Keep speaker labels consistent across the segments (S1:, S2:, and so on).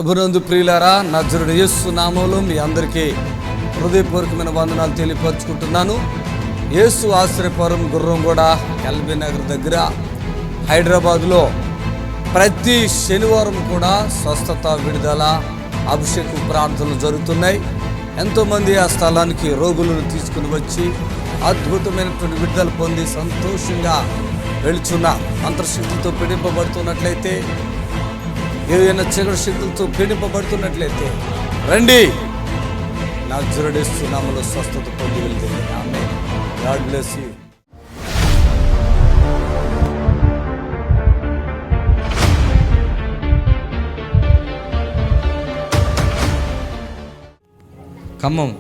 S1: ప్రభునందు ప్రియులారా, నజరుడు యేసు నామములో మీ అందరికీ హృదయపూర్వకమైన వందనాలు తెలియపరుచుకుంటున్నాను. యేసు ఆశ్రయపురం గుర్రంగూడ ఎల్బీ నగర్ దగ్గర హైదరాబాద్లో ప్రతి శనివారం కూడా స్వస్థత, విడుదల, అభిషేకం ప్రార్థనలు జరుగుతున్నాయి. ఎంతోమంది ఆ స్థలానికి రోగులను తీసుకుని వచ్చి అద్భుతమైనటువంటి విడుదల పొంది సంతోషంగా వెళుచున్న అంతర్శక్తులతో పీడింపబడుతున్నట్లయితే, ఏదైనా చీకటి శక్తులతో పీడింపబడుతున్నట్లయితే రండి, నజరేయుడు యేసు నామములో స్వస్థత పొంది వెళ్తే. ఆమేన్. God bless you. ఖమ్మం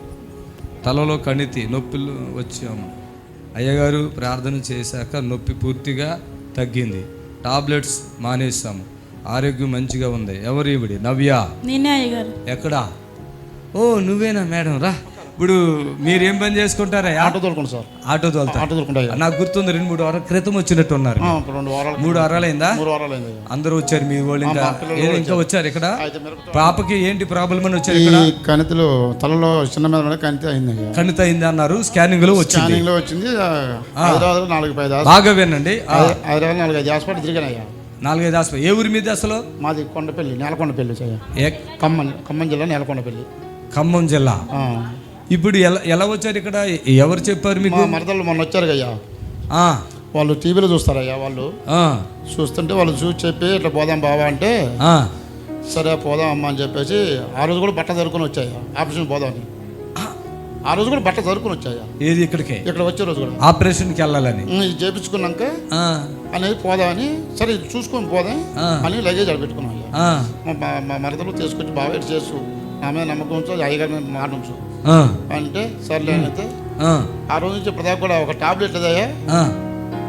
S1: తలలో కణితి నొప్పులు వచ్చాము. అయ్యగారు ప్రార్థన చేశాక నొప్పి పూర్తిగా తగ్గింది. టాబ్లెట్స్ మానేసాము. ఆరోగ్యం మంచిగా ఉంది. ఎవరు ఈవిడి? నవ్య.
S2: నేనే అయ్యగారు.
S1: ఎక్కడా? ఓ నువ్వేనా మేడం? రా. ఇప్పుడు మీరేం పని చేసుకుంటారా?
S3: ఆటో తోలుకుంటా సార్.
S1: ఆటో తోలుతా. నాకు గుర్తుంది, 2-3 వారాల క్రితం వచ్చినట్టు ఉన్నారు.
S3: 3
S1: వారాలైందా?
S3: 3 వారాలైంది.
S1: అందరూ వచ్చారు మీ వాళ్ళు? ఇంకా వచ్చారు. ఇక్కడ పాపకి ఏంటి ప్రాబ్లం అని వచ్చారు? ఇక్కడ
S3: కణితిలో తలలో చిన్న మీద కణితి అయింది.
S1: కణితి అయింది అన్నారు. స్కానింగ్ లో వచ్చింది.
S3: హైదరాబాద్ 4-5
S1: బాగా వినండి.
S3: హైదరాబాద్ 4-5 హాస్పిటల్ తిరిగానయ్యా.
S1: 4-5 హాస్పిటల్. ఏ ఊరి మీద అసలు?
S3: మాది కొండపల్లి, నేలకొండపల్లి. ఖమ్మం జిల్లా నేలకొండపల్లి.
S1: ఖమ్మం జిల్లా. ఇప్పుడు ఎలా వచ్చారు ఇక్కడ? ఎవరు చెప్పారు మీకు?
S3: మరదలు మొన్న వచ్చారు అయ్యా. వాళ్ళు టీవీలో చూస్తారయ్యా. వాళ్ళు చూస్తుంటే వాళ్ళు చూసి చెప్పి ఇట్లా పోదాం బావా అంటే, సరే పోదాం అమ్మా అని చెప్పేసి ఆ రోజు కూడా బట్ట జరుపుకొని వచ్చాయా. ఆపరేషన్ పోదామని ఆ రోజు కూడా బట్ట జరుపుకొని వచ్చాయా.
S1: ఏది? ఇక్కడికి?
S3: ఇక్కడ వచ్చే రోజు కూడా
S1: ఆపరేషన్కి వెళ్ళాలని
S3: ఇది చేపించుకున్నాక అనేది పోదామని, సరే ఇది చూసుకొని పోదాం అని లగేజ్ అడబెట్టుకున్నాం అయ్యా. మా మరదలు తీసుకొచ్చి బాగా ఎటు చేసు, నా మీద నమ్మకం ఉంచు, అయ్యగారి మీద మాట ఉంచు అంటే సర్లే అయితే ఆ రోజు నుంచి ప్రదాప్ కూడా ఒక టాబ్లెట్ లేదయ్యా.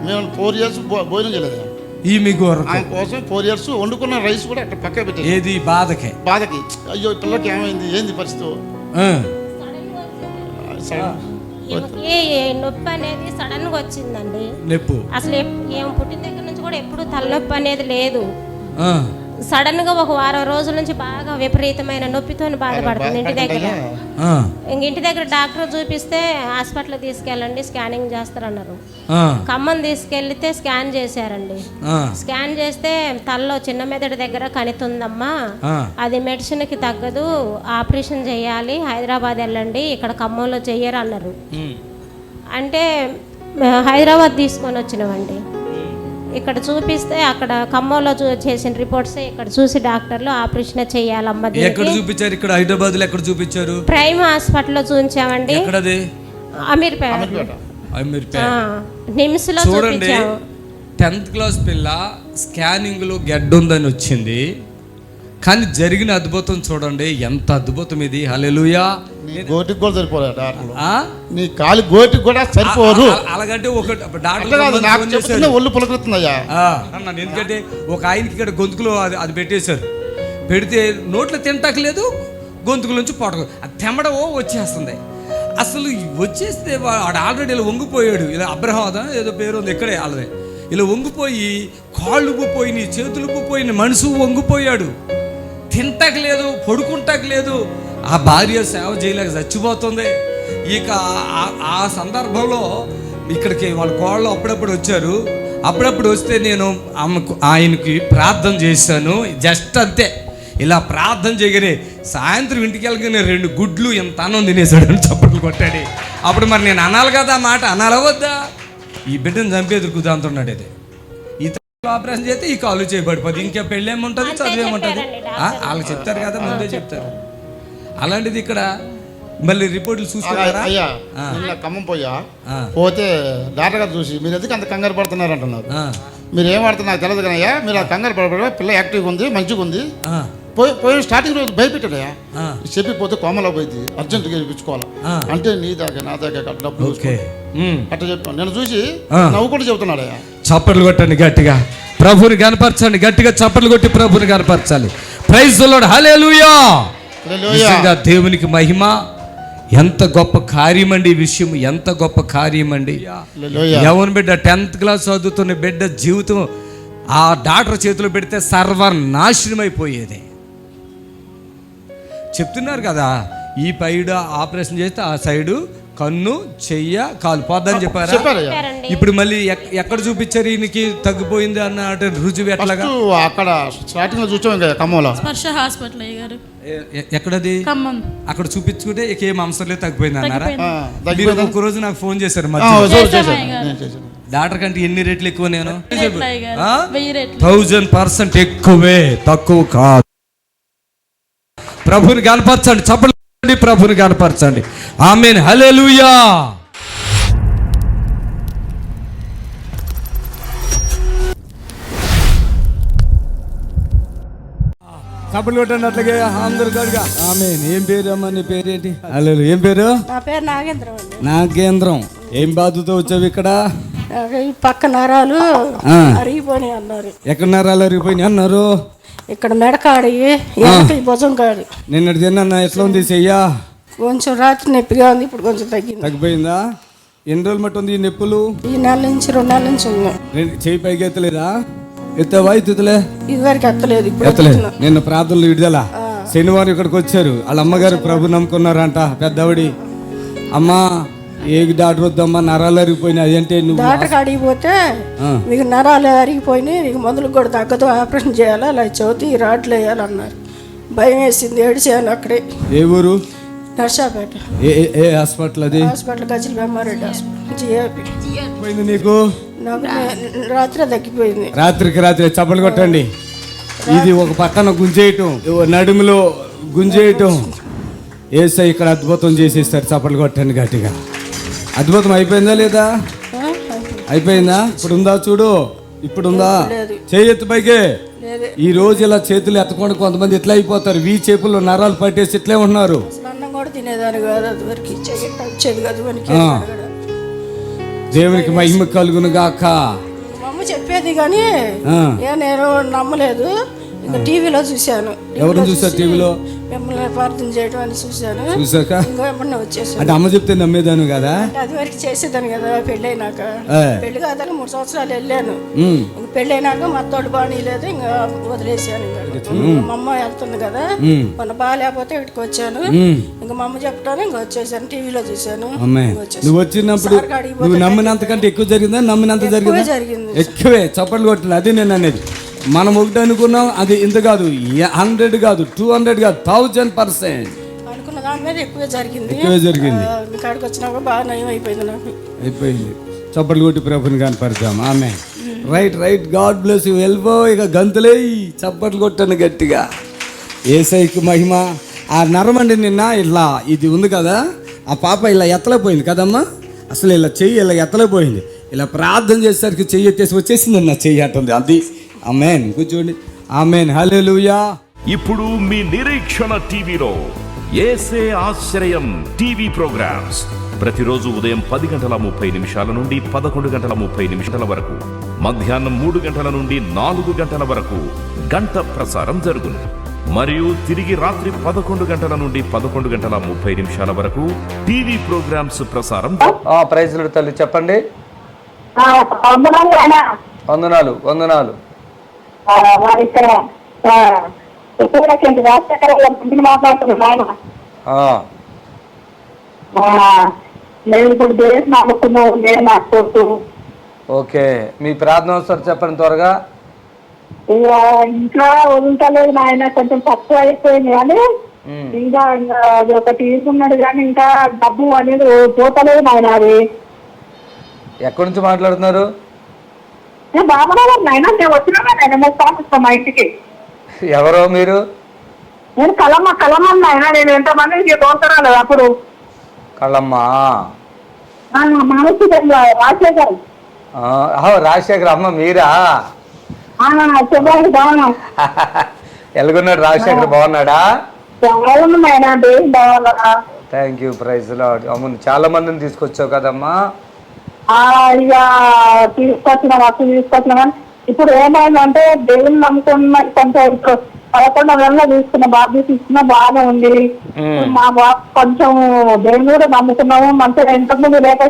S3: మేము 4 years భోజనం చేయలేదయ్యా.
S1: ఈ మీకు
S3: ఆయన కోసం 4 years వండుకున్న రైస్ కూడా అక్కడ పక్క పెట్టి.
S1: ఏది? బాధకి
S3: అయ్యో పిల్లకి ఏమైంది, ఏంది పరిస్థితి?
S4: నొప్పి అనేది సడన్ గా వచ్చిందండి.
S1: నొప్పి
S4: అసలు ఏం పుట్టిన దగ్గర నుంచి కూడా ఎప్పుడు తలనొప్పి అనేది లేదు. సడన్ గా ఒక వారం రోజుల నుంచి బాగా విపరీతమైన నొప్పితో బాధపడుతుంది. ఇంటి దగ్గర డాక్టర్ చూపిస్తే హాస్పిటల్ తీసుకెళ్ళండి, స్కానింగ్ చేస్తారన్నారు. ఖమ్మం తీసుకెళ్తే స్కాన్ చేశారండి. స్కాన్ చేస్తే తలలో చిన్న మెదడు దగ్గర కణితుందమ్మా, అది మెడిసిన్ కి తగ్గదు, ఆపరేషన్ చేయాలి, హైదరాబాద్ వెళ్ళండి, ఇక్కడ ఖమ్మంలో చెయ్యరు అన్నారు. అంటే హైదరాబాద్ తీసుకొని వచ్చినామండి. ఇక్కడ చూపిస్తే అక్కడ ఖమ్మంలో చేసిన రిపోర్ట్స్ ఇక్కడ చూసి డాక్టర్లు ఆపరేషన్ చేయాలమ్మా.
S1: ఎక్కడ చూపించారు? ఇక్కడ హైదరాబాద్ లో ఎక్కడ చూపించారు?
S4: ప్రైమ్ హాస్పిటల్ లో చూపించామండి.
S1: ఎక్కడది?
S4: అమీర్పేట. నిమ్స్ లో
S1: చూడండి. 10th క్లాస్ పిల్ల స్కానింగ్ లో గెడ్డ ఉందని వచ్చింది, కానీ జరిగిన అద్భుతం చూడండి. ఎంత అద్భుతం ఇది! హల్లెలూయా.
S3: గోటికి కూడా సరిపోలేదు డాక్టర్లు. నీ కాలి గోటికి కూడా సరిపోదు.
S1: అలాగంటే ఒక
S3: డాక్టర్ ఒళ్ళు పులకరుతుందయ్యా.
S1: ఎందుకంటే ఒక ఆయనకి ఇక్కడ గొంతుకులో అది పెట్టేశారు. పెడితే నోట్లో తింటలేదు, గొంతుకులోంచి పొడక అది తెమ్మడవో వచ్చేస్తుంది. అసలు వచ్చేస్తే వాడు ఆల్రెడీ ఇలా వంగిపోయాడు. ఇలా అబ్రహాం ఏదో పేరు ఉంది ఇక్కడే వాళ్ళదే. ఇలా వంగిపోయి కాళ్ళు ఉబ్బిపోయి, చేతులు ఉబ్బిపోయి, మనసు వంగిపోయాడు. తింటలేదు, పడుకుంటలేదు. ఆ భార్య సేవ చేయలేక చచ్చిపోతుంది. ఇక ఆ సందర్భంలో ఇక్కడికి వాళ్ళ కోళ్ళు అప్పుడప్పుడు వచ్చారు. అప్పుడప్పుడు వస్తే నేను ఆయనకి ప్రార్థన చేశాను. జస్ట్ అంతే, ఇలా ప్రార్థన చేయగానే సాయంత్రం ఇంటికి వెళ్ళగానే 2 గుడ్లు ఎంత అన్నం తినేసాడు అని చప్పట్లు కొట్టాడు. అప్పుడు మరి నేను అనాలి కదా, మాట అనాలా వద్దా? ఈ బిడ్డను చంపేది కుదాంతున్నాడు. ఇది ఆపరేషన్ చేస్తే ఈ కాలు చేయబడిపోతుంది. ఇంకా పెళ్ళేముంటుంది, చదివేముంటుంది? వాళ్ళకి చెప్తారు కదా, ముందే చెప్తారు. అలాంటిది ఇక్కడ మళ్ళీ రిపోర్ట్లు చూసుకున్నారా?
S3: అయ్యా ఖమ్మం పోతే డాక్టర్ గారు చూసి మీరు ఎందుకు అంత కంగారు పడుతున్నారు అంటున్నారు. మీరు ఏం పడుతున్నారు నాకు తెలియదు కానీ అయ్యా, మీరు ఆ కంగారు పడబడ పిల్ల యాక్టివ్గా ఉంది, మంచిగా ఉంది. పోయి స్టార్టింగ్ రోజు భయపెట్టాడయ్యా. చెప్పిపోతే కోమలో పోయింది, అర్జెంటుగా ఇప్పించుకోవాలి అంటే నీ దాకా నా దాకా డబ్బులు అట్లా చెప్పాను. నేను చూసి నవ్వు కూడా చెబుతున్నాడయ్యా.
S1: చప్పట్లు కొట్టండి గట్టిగా, ప్రభుని కనపరచండి. గట్టిగా చప్పట్లు కొట్టి ప్రభుని కనపరచాలి. Praise the Lord. హల్లెలూయా. నిజంగా దేవునికి మహిమ. ఎంత గొప్ప కార్యమండి ఈ విషయం, ఎంత గొప్ప కార్యమండి. యవన బిడ్డ 10th క్లాస్ చదువుతున్న బిడ్డ జీవితం ఆ డాక్టర్ చేతిలో పెడితే సర్వనాశనం అయిపోయేది. చెప్తున్నారు కదా, ఈ పైడు ఆపరేషన్ చేస్తే ఆ సైడు కన్ను, చెయ్య, కాలు పోద్దని చెప్పారా?
S3: చెప్పారయ్యా.
S1: ఇప్పుడు మళ్ళీ ఎక్కడ చూపించారు ఈయనకి తగ్గిపోయింది అన్న రుజువు ఎట్లాగా?
S3: అక్కడ స్టార్టింగ్ లో చూసాం కదా ఖమ్మంలో
S2: స్పర్శ హాస్పిటల్ అయ్యారు.
S1: ఎక్కడది?
S2: ఖమ్మం. అక్కడ
S1: చూపించుకుంటే ఏం అంశం లేదు, తగ్గిపోయింది అన్నారా?
S2: తగ్గిపోయింది.
S1: మీరు ఒక రోజు నాకు ఫోన్ చేశారు డాక్టర్ కంటే ఎన్ని రేట్లు ఎక్కువ? నేను 1000% ఎక్కువే, తక్కువ కాదు. ప్రభుని కనపరచండి, చప్పట్లు ప్రభుని కనపరచండి. ఆమేన్, హల్లెలూయా. చప్పట్లు కొట్టండి అట్లాగే అందరు కడుగా. ఆమేన్. ఏం పేరు అమ్మా? నీ పేరేంటి? హల్లెలూయా. ఏం పేరు?
S5: నా పేరు నాగేంద్రం అండి.
S1: నాగేంద్రం. ఏం బాధతో వచ్చావు ఇక్కడ?
S5: ఈ పక్క నరాలు అరిగిపోయినాయి అన్నారు.
S1: ఎక్కడ నరాలు అరిగిపోయినాయి అన్నారు?
S5: ఇక్కడ మెడకాడి భుజం కాడి.
S1: నిన్నటి తిన్నా ఎట్లా ఉంది చెయ్యా?
S5: కొంచెం రాత్రి నొప్పిగా ఉంది, ఇప్పుడు కొంచెం తగ్గింది.
S1: తగ్గిపోయిందా? ఎన్ని రోజులు మట్టి ఉంది ఈ నొప్పులు?
S5: ఈ నెల నుంచి 2 నెలల నుంచి ఉన్నాయి.
S1: చెయ్యి పైకి ఎత్తలేదా? ఎత్తావా? ఎత్తుతలే?
S5: ఇదివరకు ఎత్తలేదు, ఇప్పుడు
S1: ఎత్తలేదు. నిన్న ప్రార్థనలు విడుదల శనివారం ఇక్కడికి వచ్చారు. వాళ్ళ అమ్మగారు ప్రభు నమ్ముకున్నారంట. పెద్దవిడి అమ్మా, ఏ డాక్టర్ వద్దమ్మా, నరాలు అరిగిపోయినాయి. అదంటే నువ్వు
S5: డాక్టర్ కాడికి పోతే మీకు నరాలు అరిగిపోయినాయి, మీకు మందులు కూడా తగ్గదు, ఆపరేషన్ చేయాలా, అలా చవితి రాట్లు వేయాలన్నారు. భయం వేసింది, ఏడిచాను అక్కడే. ఏ ఊరు? నర్సాపేట.
S1: ఏ హాస్పిటల్ అది?
S5: హాస్పిటల్ గజిల్ బెమ్మారెడ్డి హాస్పిటల్, జిఆర్పి.
S1: పోయింది నీకు?
S5: నాకు రాత్రి తగ్గిపోయింది.
S1: రాత్రికి రాత్రి చప్పలు కొట్టండి. ఇది ఒక పక్కన గుంజేయటం, నడుములో గుంజేయటం. ఏసై ఇక్కడ అద్భుతం చేసేస్తారు. చప్పలు కొట్టండి గట్టిగా. అద్భుతం అయిపోయిందా లేదా? అయిపోయిందా? ఇప్పుడు ఉందా? చూడు, ఇప్పుడు ఉందా? చేయెత్తు పైకి. ఈ రోజు ఇలా చేతులు ఎత్తకుండా కొంతమంది ఇట్లా అయిపోతారు. వీ చేపుల్లో నరాలు పట్టేసి ఇట్లే ఉన్నారు.
S5: అన్నం కూడా తినేదాన్ని కాదు, అది వరకు వచ్చేది కాదు.
S1: దేవునికి మహిమ కలుగును గాక.
S5: మా అమ్మ చెప్పేది కానీ నేను నమ్మలేదు. ఇంకా టీవీలో చూశాను.
S1: ఎవరు చూసారు టీవీలో?
S5: మిమ్మల్ని ప్రార్థన చేయడం అని చూశాను.
S1: చూసాక
S5: ఇంకా ఎప్పుడన్నా వచ్చేసాను.
S1: అంటే అమ్మ చెప్తే నమ్మేదాను కదా?
S5: అది వరకు చేసేదాన్ని కదా. పెళ్ళైనాక, పెళ్లి కాదని 3 సంవత్సరాలు వెళ్ళాను. ఇంక పెళ్ళైనాక మా తోడు బాగా లేదు, ఇంకా వదిలేసాను. మా అమ్మ వెళ్తుంది కదా, మొన్న బాగాలేకపోతే ఇక్కడికి వచ్చాను. ఇంకా మా అమ్మ చెప్పడానికి ఇంకా వచ్చేసాను. టీవీలో చూశాను.
S1: నువ్వు వచ్చినప్పుడు నువ్వు నమ్మినంతకంటే ఎక్కువ జరిగిందా? నమ్మినంత జరిగింది. ఎక్కువే. చప్పట్లు కొట్టింది. అది నేను అనేది. మనం ఒకటి అనుకున్నాం, అది ఇంత కాదు, 100 కాదు, 200 కాదు, 1000%
S5: అనుకున్న దాని మీద ఎక్కువే జరిగింది. ఇక్కడికి వచ్చినాక బాగా నయం అయిపోయింది. నాకు
S1: అయిపోయింది. చప్పట్లు కొట్టి ప్రభుని కనపడతాం. ఆమె రైట్. God bless you. వెళ్ళిపో ఇక. గంతులే చప్పట్లు కొట్టాను గట్టిగా. ఏసైకి మహిమ. ఆ నరమండి నిన్న ఇలా ఇది ఉంది కదా, ఆ పాప ఇలా ఎత్తలేపోయింది కదమ్మా. అసలు ఇలా చెయ్యి ఇలా ఎత్తలేపోయింది. ఇలా ప్రార్థన చేసేసరికి చెయ్యి ఎత్తేసి వచ్చేసింది నా చెయ్యి అట్టుంది. అది ఆమేన్. కూర్చోండి. ఆమేన్, హల్లెలూయా.
S6: ఇప్పుడు మీ నిరీక్షణ టీవీలో యేసే ఆశ్రయం టీవీ ప్రోగ్రామ్స్ ప్రతిరోజు ఉదయం 10:30 నుండి 11:30 వరకు, మధ్యాహ్నం 3 గంటల నుండి 4 గంటల వరకు గంట ప్రసారం జరుగును. మరియు తిరిగి రాత్రి 11 గంటల నుండి 11:30 వరకు టీవీ ప్రోగ్రామ్స్ ప్రసారం.
S7: ప్రైజ్ తల్లి చెప్పండి. వందనాలు. ఓకే, మీ ప్రార్థన సార్ చెప్పండి త్వరగా.
S8: ఇంకా వదులుతలేదు నాయన, కొంచెం తక్కువ అయిపోయింది కానీ ఇంకా అది ఒకటి తీసుకున్నాడు కానీ ఇంకా డబ్బు అనేది పోతలేదు నాయన. అది
S7: ఎక్కడి నుంచి మాట్లాడుతున్నారు?
S8: బాబురావు నాయన, నేను వచ్చినా మా ఇంటికి.
S7: ఎవరో మీరు?
S8: నేను కలమ్మ నాయన. నేను ఎంతమంది తోలుతున్నాను అప్పుడు.
S7: కలమ్మ
S8: రాజశేఖర్.
S7: రాజశేఖర్ అమ్మ మీరా? ఎలాగున్నాడు రాజశేఖర్? బాగున్నాడా? Thank you. Praise Lord. అవును, చాలా మందిని తీసుకొచ్చావు కదమ్మా.
S8: ఇక తీసుకొచ్చినా కానీ ఇప్పుడు ఏమైందంటే దేవుని నమ్ముకున్న కొంచెం 11 నెలల్లో తీసుకున్న బాబు తీసుకున్నా బాగానే ఉంది. మా బాబు కొంచెం దేవుని కూడా నమ్ముకున్నాము. మంచిగా ఇంతకుముందు లేక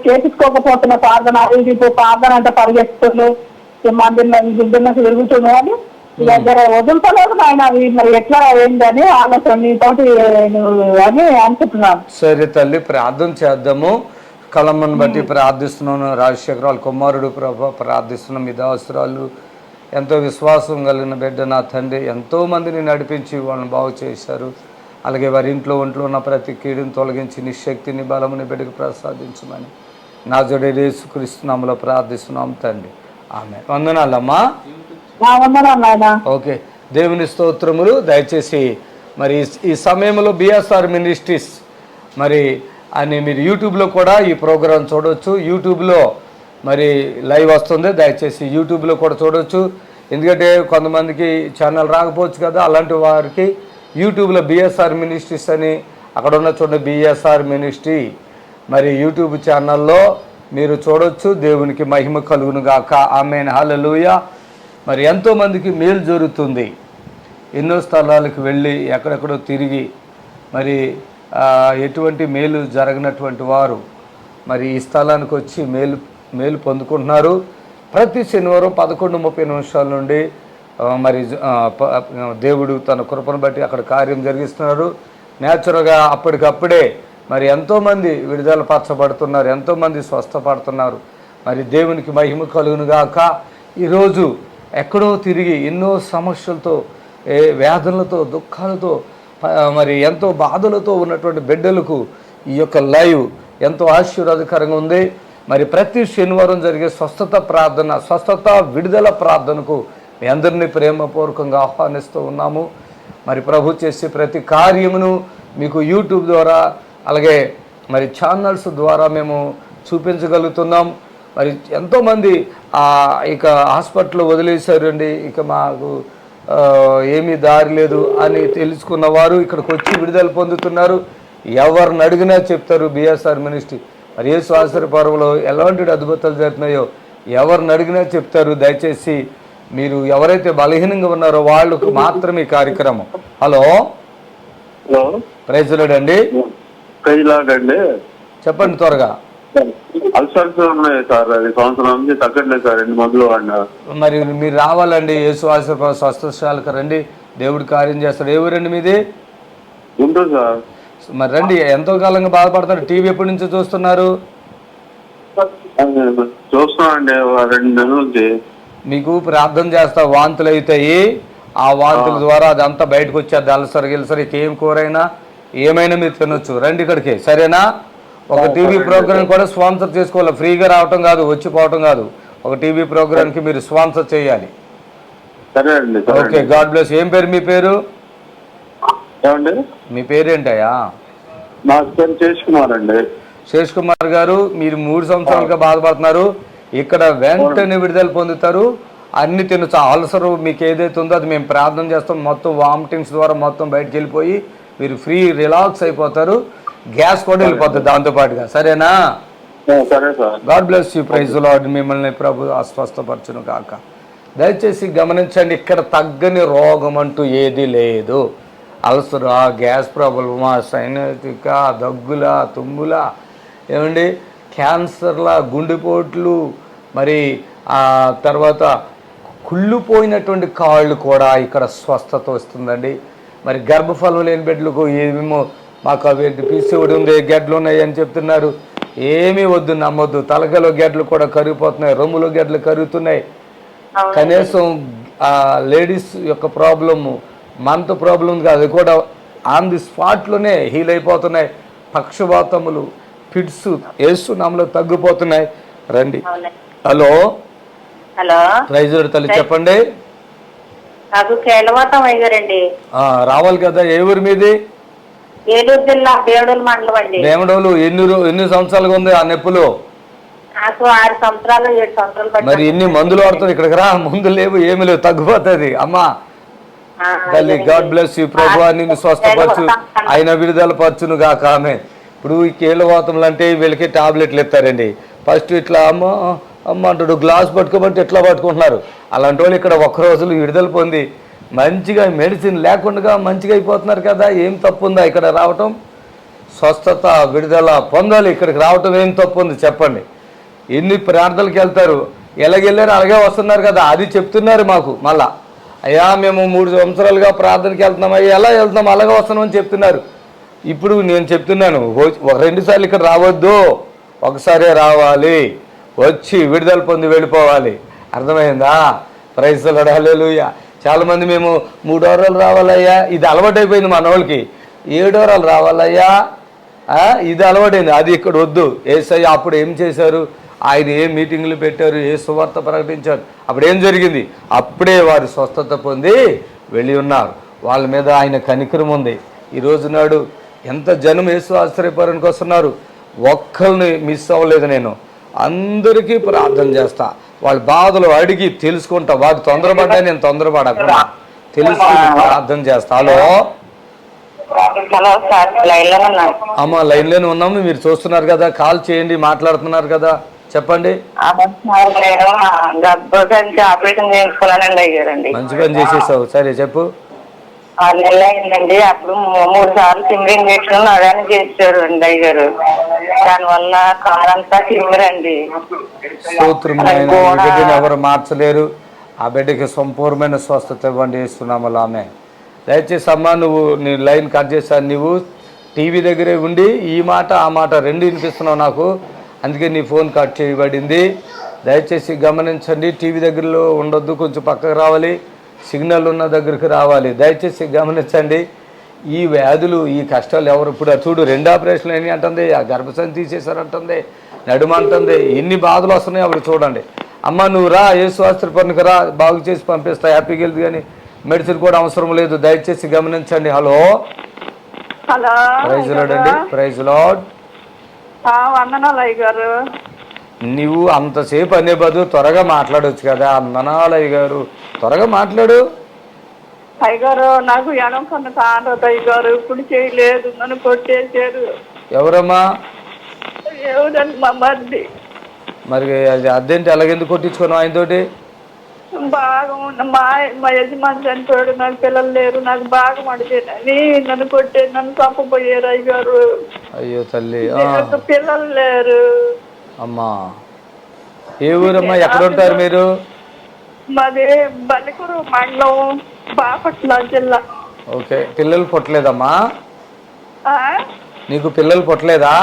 S8: చేపించుకోకపోతున్న ప్రార్థన. ఇది ప్రార్థన అంటే పరిగెత్తులు మందిని తిరుగుతున్నాయి అని దగ్గర వదులుతలేదు నాయన అవి మరి ఎట్లా ఏందని ఆలోచన నీతోటి అని అనుకుంటున్నాను.
S7: సరే తల్లి, ప్రార్థన చేద్దాము. కలమ్మను బట్టి ప్రార్థిస్తున్నాను. రాజశేఖర్ వాళ్ళ కుమారుడు ప్రభా ప్రార్థిస్తున్నాం. మీ దాసురాలు ఎంతో విశ్వాసం కలిగిన బిడ్డ నా తండ్రి, ఎంతోమందిని నడిపించి వాళ్ళని బాగు చేశారు. అలాగే వారి ఒంట్లో ఉన్న ప్రతి కీడుని తొలగించి నీ శక్తిని బలముని బిడ్డకు ప్రసాదించమని నా జోడి యేసుక్రీస్తు నామములో ప్రార్థిస్తున్నాం తండ్రి. ఆమె వందనాలమ్మా. ఓకే, దేవుని స్తోత్రములు. దయచేసి మరి ఈ సమయంలో బిఎస్ఆర్ మినిస్ట్రీస్ మరి అని మీరు యూట్యూబ్లో కూడా ఈ ప్రోగ్రాం చూడవచ్చు. యూట్యూబ్లో మరి లైవ్ వస్తుంది, దయచేసి యూట్యూబ్లో కూడా చూడవచ్చు. ఎందుకంటే కొంతమందికి ఛానల్ రాకపోవచ్చు కదా, అలాంటి వారికి యూట్యూబ్లో బిఎస్ఆర్ మినిస్ట్రీస్ అని అక్కడ ఉన్న చూడండి, బిఎస్ఆర్ మినిస్ట్రీ మరి యూట్యూబ్ ఛానల్లో మీరు చూడవచ్చు. దేవునికి మహిమ కలుగును గాక. ఆమేన్, హల్లెలూయా. మరి ఎంతోమందికి మేలు జరుగుతుంది. ఎన్నో స్థలాలకు వెళ్ళి ఎక్కడెక్కడో తిరిగి మరి ఎటువంటి మేలు జరగనటువంటి వారు మరి ఈ స్థలానికి వచ్చి మేలు పొందుకుంటున్నారు. ప్రతి శనివారం 11:30 నుండి మరి దేవుడు తన కృపను బట్టి అక్కడ కార్యం జరిగిస్తున్నారు. న్యాచురల్గా అప్పటికప్పుడే మరి ఎంతోమంది విడుదల పరచబడుతున్నారు, ఎంతోమంది స్వస్థపడుతున్నారు. మరి దేవునికి మహిమ కలుగునుగాక. ఈరోజు ఎక్కడో తిరిగి ఎన్నో సమస్యలతో, వేదనలతో, దుఃఖాలతో, మరి ఎంతో బాధలతో ఉన్నటువంటి బిడ్డలకు ఈ యొక్క లైవ్ ఎంతో ఆశీర్వాదకరంగా ఉంది. మరి ప్రతి శనివారం జరిగే స్వస్థత ప్రార్థన, స్వస్థత విడుదల ప్రార్థనకు మీ అందరినీ ప్రేమపూర్వకంగా ఆహ్వానిస్తూ ఉన్నాము. మరి ప్రభు చేసే ప్రతి కార్యమును మీకు యూట్యూబ్ ద్వారా అలాగే మరి ఛానల్స్ ద్వారా మేము చూపించగలుగుతున్నాం. మరి ఎంతోమంది ఇక హాస్పిటల్లో వదిలేశారండి, ఇక మాకు ఏమీ దారి లేదు అని తెలుసుకున్న వారు ఇక్కడికి వచ్చి విడుదల పొందుతున్నారు. ఎవరిని అడిగినా చెప్తారు బిఎస్ఆర్ మినిస్ట్రీ. మరి యేసు ఆశ్చర్యపర్వంలో ఎలాంటి అద్భుతాలు జరుగుతున్నాయో ఎవరిని అడిగినా చెప్తారు. దయచేసి మీరు ఎవరైతే బలహీనంగా ఉన్నారో వాళ్ళకు మాత్రమే ఈ కార్యక్రమం. హలో, ప్రైజ్ లార్డ్ అండి. చెప్పండి త్వరగా.
S9: అల్సర్స్ ఉన్నాయి సార్, అది సంవత్సరం నుంచి తగ్గట్లేదు సార్, 2 మందులు వాడినా.
S7: మరి మీరు రావాలండి, యేసు ఆశీర్వాద స్వస్థశాలకు రండి, దేవుడు కార్యం చేస్తాడు. ఏ ఊరండి మీది?
S9: గుంటూరు సార్.
S7: మరి రండి. ఎంతో కాలంగా బాధపడతారు. టీవీ ఎప్పటి నుంచి చూస్తున్నారు?
S9: చూస్తున్నామండి 2 నెలల నుంచి.
S7: మీకు ప్రార్థన చేస్తా, వాంతులు అవుతాయి. ఆ వాంతుల ద్వారా అదంతా బయటకు వచ్చేది. అల్సర్ గిల్సర్ ఏం కూరైనా ఏమైనా మీరు తినొచ్చు. రండి ఇక్కడికి, సరేనా? ఒక టీవీ ప్రోగ్రామ్ కూడా స్పాన్సర్ చేసుకోవాలి. ఫ్రీగా రావటం కాదు, వచ్చిపోవటం కాదు. ఒక టీవీ ప్రోగ్రామ్కి మీరు స్పాన్సర్ చేయాలి. Okay, God bless. ఏం పేరు మీ పేరు? మీ పేరేంటయ్యా?
S9: నా పేరు శేష్ కుమార్ అండి.
S7: శేష్ కుమార్ గారు, మీరు 3 సంవత్సరాలుగా బాధపడుతున్నారు. ఇక్కడ వెంటనే విడుదల పొందుతారు. అన్ని తినచ్చు. అల్సర్ మీకు ఏదైతే ఉందో అది మేము ప్రార్థన చేస్తాం. మొత్తం వామిటింగ్స్ ద్వారా మొత్తం బయటకు వెళ్ళిపోయి మీరు ఫ్రీ రిలాక్స్ అయిపోతారు. గ్యాస్ కూడా వెళ్ళిపోతుంది దాంతోపాటుగా, సరేనా?
S9: సరే sir.
S7: God bless you. Praise Lord. మిమ్మల్ని ప్రభు అస్వస్థపరచును కాక. దయచేసి గమనించండి, ఇక్కడ తగ్గని రోగం అంటూ ఏది లేదు. అల్సరా, గ్యాస్ ప్రాబ్లమా, సైనటిక, దగ్గులా, తుమ్ములా, ఏమండి క్యాన్సర్లా, గుండెపోట్లు, మరి తర్వాత కుళ్ళిపోయినటువంటి కాళ్ళు కూడా ఇక్కడ స్వస్థత వస్తుందండి. మరి గర్భఫలం లేని బిడ్డలకు ఏమేమో మాకు అవి పీసీఓడి ఉంది, గెడ్లు ఉన్నాయి అని చెప్తున్నారు. ఏమీ వద్దు, నమ్మొద్దు. తలకాయలో గెడ్లు కూడా కరిగిపోతున్నాయి, రొమ్ములో గెడ్లు కరుగుతున్నాయి. కనీసం లేడీస్ యొక్క ప్రాబ్లము, మంత్ ప్రాబ్లం కాదు, అది కూడా ఆన్ ది స్పాట్లోనే హీల్ అయిపోతున్నాయి. పక్షవాతములు, ఫిట్స్ యేసు నామములో తగ్గిపోతున్నాయి. రండి. హలో, ప్రైజ్ లార్డ్ తల్లి, చెప్పండి.
S8: నాకు కేళవాతం అయ్యారండి.
S7: రావాలి కదా. ఏ ఊరు మీది?
S8: ఏలూరు జిల్లా దేవడోలు మండలం అండి.
S7: దేవడోలు. ఎన్ని సంవత్సరాలుగా ఉంది ఆ నొప్పులు?
S8: నాకు 6 సంవత్సరాలు 7 సంవత్సరాలు.
S7: మరి ఎన్ని మందులు వాడుతుంది? ఇక్కడికి రా, మందులు లేవు, ఏమి లేవు, తగ్గిపోతుంది. అమ్మా తల్లి, గాడ్ బ్లెస్ యూ. ప్రభు నిన్ను స్వస్థపరచు, ఆయన విడుదల పరచును గాక. ఆమె ఇప్పుడు ఈ కీళ్ళవాతములు అంటే వీళ్ళకి టాబ్లెట్లు ఇస్తారండి. ఫస్ట్ ఇట్లా అమ్మ అమ్మ అంటాడు, గ్లాస్ పట్టుకోమంటే ఎట్లా పట్టుకుంటున్నారు. అలాంటి వాళ్ళు ఇక్కడ 1 రోజులు విడుదల పొంది మంచిగా మెడిసిన్ లేకుండా మంచిగా అయిపోతున్నారు కదా. ఏం తప్పు ఉందా ఇక్కడ రావటం? స్వస్థత విడుదల పొందాలి. ఇక్కడికి రావటం ఏం తప్పు ఉంది చెప్పండి? ఎన్ని ప్రార్థనలకు వెళ్తారు, ఎలాగెళ్ళారు అలాగే వస్తున్నారు కదా. అది చెప్తున్నారు మాకు. మళ్ళా అయ్యా మేము 3 సంవత్సరాలుగా ప్రార్థనకి వెళ్తున్నాం, అయ్యా ఎలా వెళ్తున్నాం అలాగే వస్తున్నామని చెప్తున్నారు. ఇప్పుడు నేను చెప్తున్నాను, 2 సార్లు ఇక్కడ రావద్దు, ఒకసారే రావాలి, వచ్చి విడుదల పొంది వెళ్ళిపోవాలి. అర్థమైందా? ప్రైజ్ ది లార్డ్, హల్లెలూయా. చాలామంది మేము 3 వారాలు రావాలయ్యా, ఇది అలవాటైపోయింది మన వాళ్ళకి. 7 వారాలు రావాలయ్యా, ఇది అలవాటైంది, అది ఇక్కడ వద్దు. యేసయ్య అప్పుడు ఏం చేశారు, ఆయన ఏ మీటింగ్లు పెట్టారు, ఏ సువార్త ప్రకటించారు, అప్పుడు ఏం జరిగింది? అప్పుడే వారు స్వస్థత పొంది వెళ్ళి ఉన్నారు. వాళ్ళ మీద ఆయన కనికరం ఉంది. ఈరోజు నాడు ఎంత జనం యేసు ఆశ్చర్యపరానికి వస్తున్నారు. ఒక్కరిని మిస్ అవ్వలేదు. నేను అందరికీ ప్రార్థన చేస్తా, వాళ్ళ బాధలు అడిగి తెలుసుకుంటా. వారు తొందరపడ్డా నేను తొందరపడకుండా తెలుసుకుని ప్రార్థన చేస్తా. హలో అమ్మ, లైన్లోనే ఉన్నాము, మీరు చూస్తున్నారు కదా, కాల్ చేయండి, మాట్లాడుతున్నారు కదా, చెప్పండి.
S8: ఆపరేషన్ చేయించుకోవాలండి అయ్యారండి.
S7: మంచి పని చేసేసావు, సరే చెప్పు.
S8: 6 నెలలు అయిందండి. అప్పుడు 3 సార్లు తిమ్మిరి ఇంజక్షన్ అదని చేశారు అండి అయ్యారు. దానివల్ల కాలంతా తిమ్మిరండి.
S7: స్తోత్రం నాయనా, ఈ బిడ్డని ఎవరు మార్చలేరు. ఆ బిడ్డకి సంపూర్ణమైన స్వస్థత ఇవ్వండి యేసునామములో ఆమేన్. దయచేసి అమ్మా, నువ్వు నీ లైన్ కట్ చేశాను, నువ్వు టీవీ దగ్గరే ఉండి ఈ మాట ఆ మాట 2 వినిపిస్తున్నావు నాకు, అందుకే నీ ఫోన్ కట్ చేయబడింది. దయచేసి గమనించండి, టీవీ దగ్గరలో ఉండొద్దు, కొంచెం పక్కకు రావాలి, సిగ్నల్ ఉన్న దగ్గరికి రావాలి. దయచేసి గమనించండి. ఈ వ్యాధులు, ఈ కష్టాలు ఎవరు ఇప్పుడు చూడు, 2 ఆపరేషన్లు అయినాయి అంటుంది, ఆ గర్భసంచి తీసేశారంటుంది, నడుమ అంటుంది, ఎన్ని బాధలు వస్తున్నాయి అప్పుడు చూడండి. అమ్మ నువ్వు రా, యేసు ఆశ్చర్యపరునికి రా, బాగు చేసి పంపిస్తా, హ్యాపీగా వెళ్తుంది, కానీ మెడిసిన్ కూడా అవసరం లేదు. దయచేసి గమనించండి. హలో,
S8: హలో,
S7: ప్రైజ్ లార్డ్ అండి, ప్రైజ్ లార్డ్.
S8: వందనాలు అయ్యగారు.
S7: నువ్వు అంతసేపు అనే బదులు త్వరగా మాట్లాడవచ్చు కదా. వందనాలయ్య గారు, త్వరగా మాట్లాడు.
S8: అయ్యగారు, నాకు ఎడం కన్ను కానదు అయ్యగారు, ఇప్పుడు చేయలేదు, నన్ను కొట్టేశారు.
S7: ఎవరమ్మా?
S8: ఎవరండి? మా మరిది.
S7: మరి అది అదేంటి, అలాగెందుకు కొట్టించుకున్నావు ఆయనతోటి?
S8: బాగా మా యజమాని చనిపోయాడు, నాకు పిల్లలు లేరు, నాకు బాగా మడిపోయినని నన్ను కొట్టే, నన్ను చంపబోయారు అయ్యగారు.
S7: అయ్యో తల్లి,
S8: పిల్లలు లేరు.
S7: అమ్మా ఏ ఊరమ్మా, ఎక్కడ ఉంటారు మీరు?
S8: మాది బల్లికూరు మండలం, బాపట్ల జిల్లా.
S7: ఓకే, పిల్లలు పుట్టలేదమ్మా? నీకు పిల్లలు పుట్టలేదా?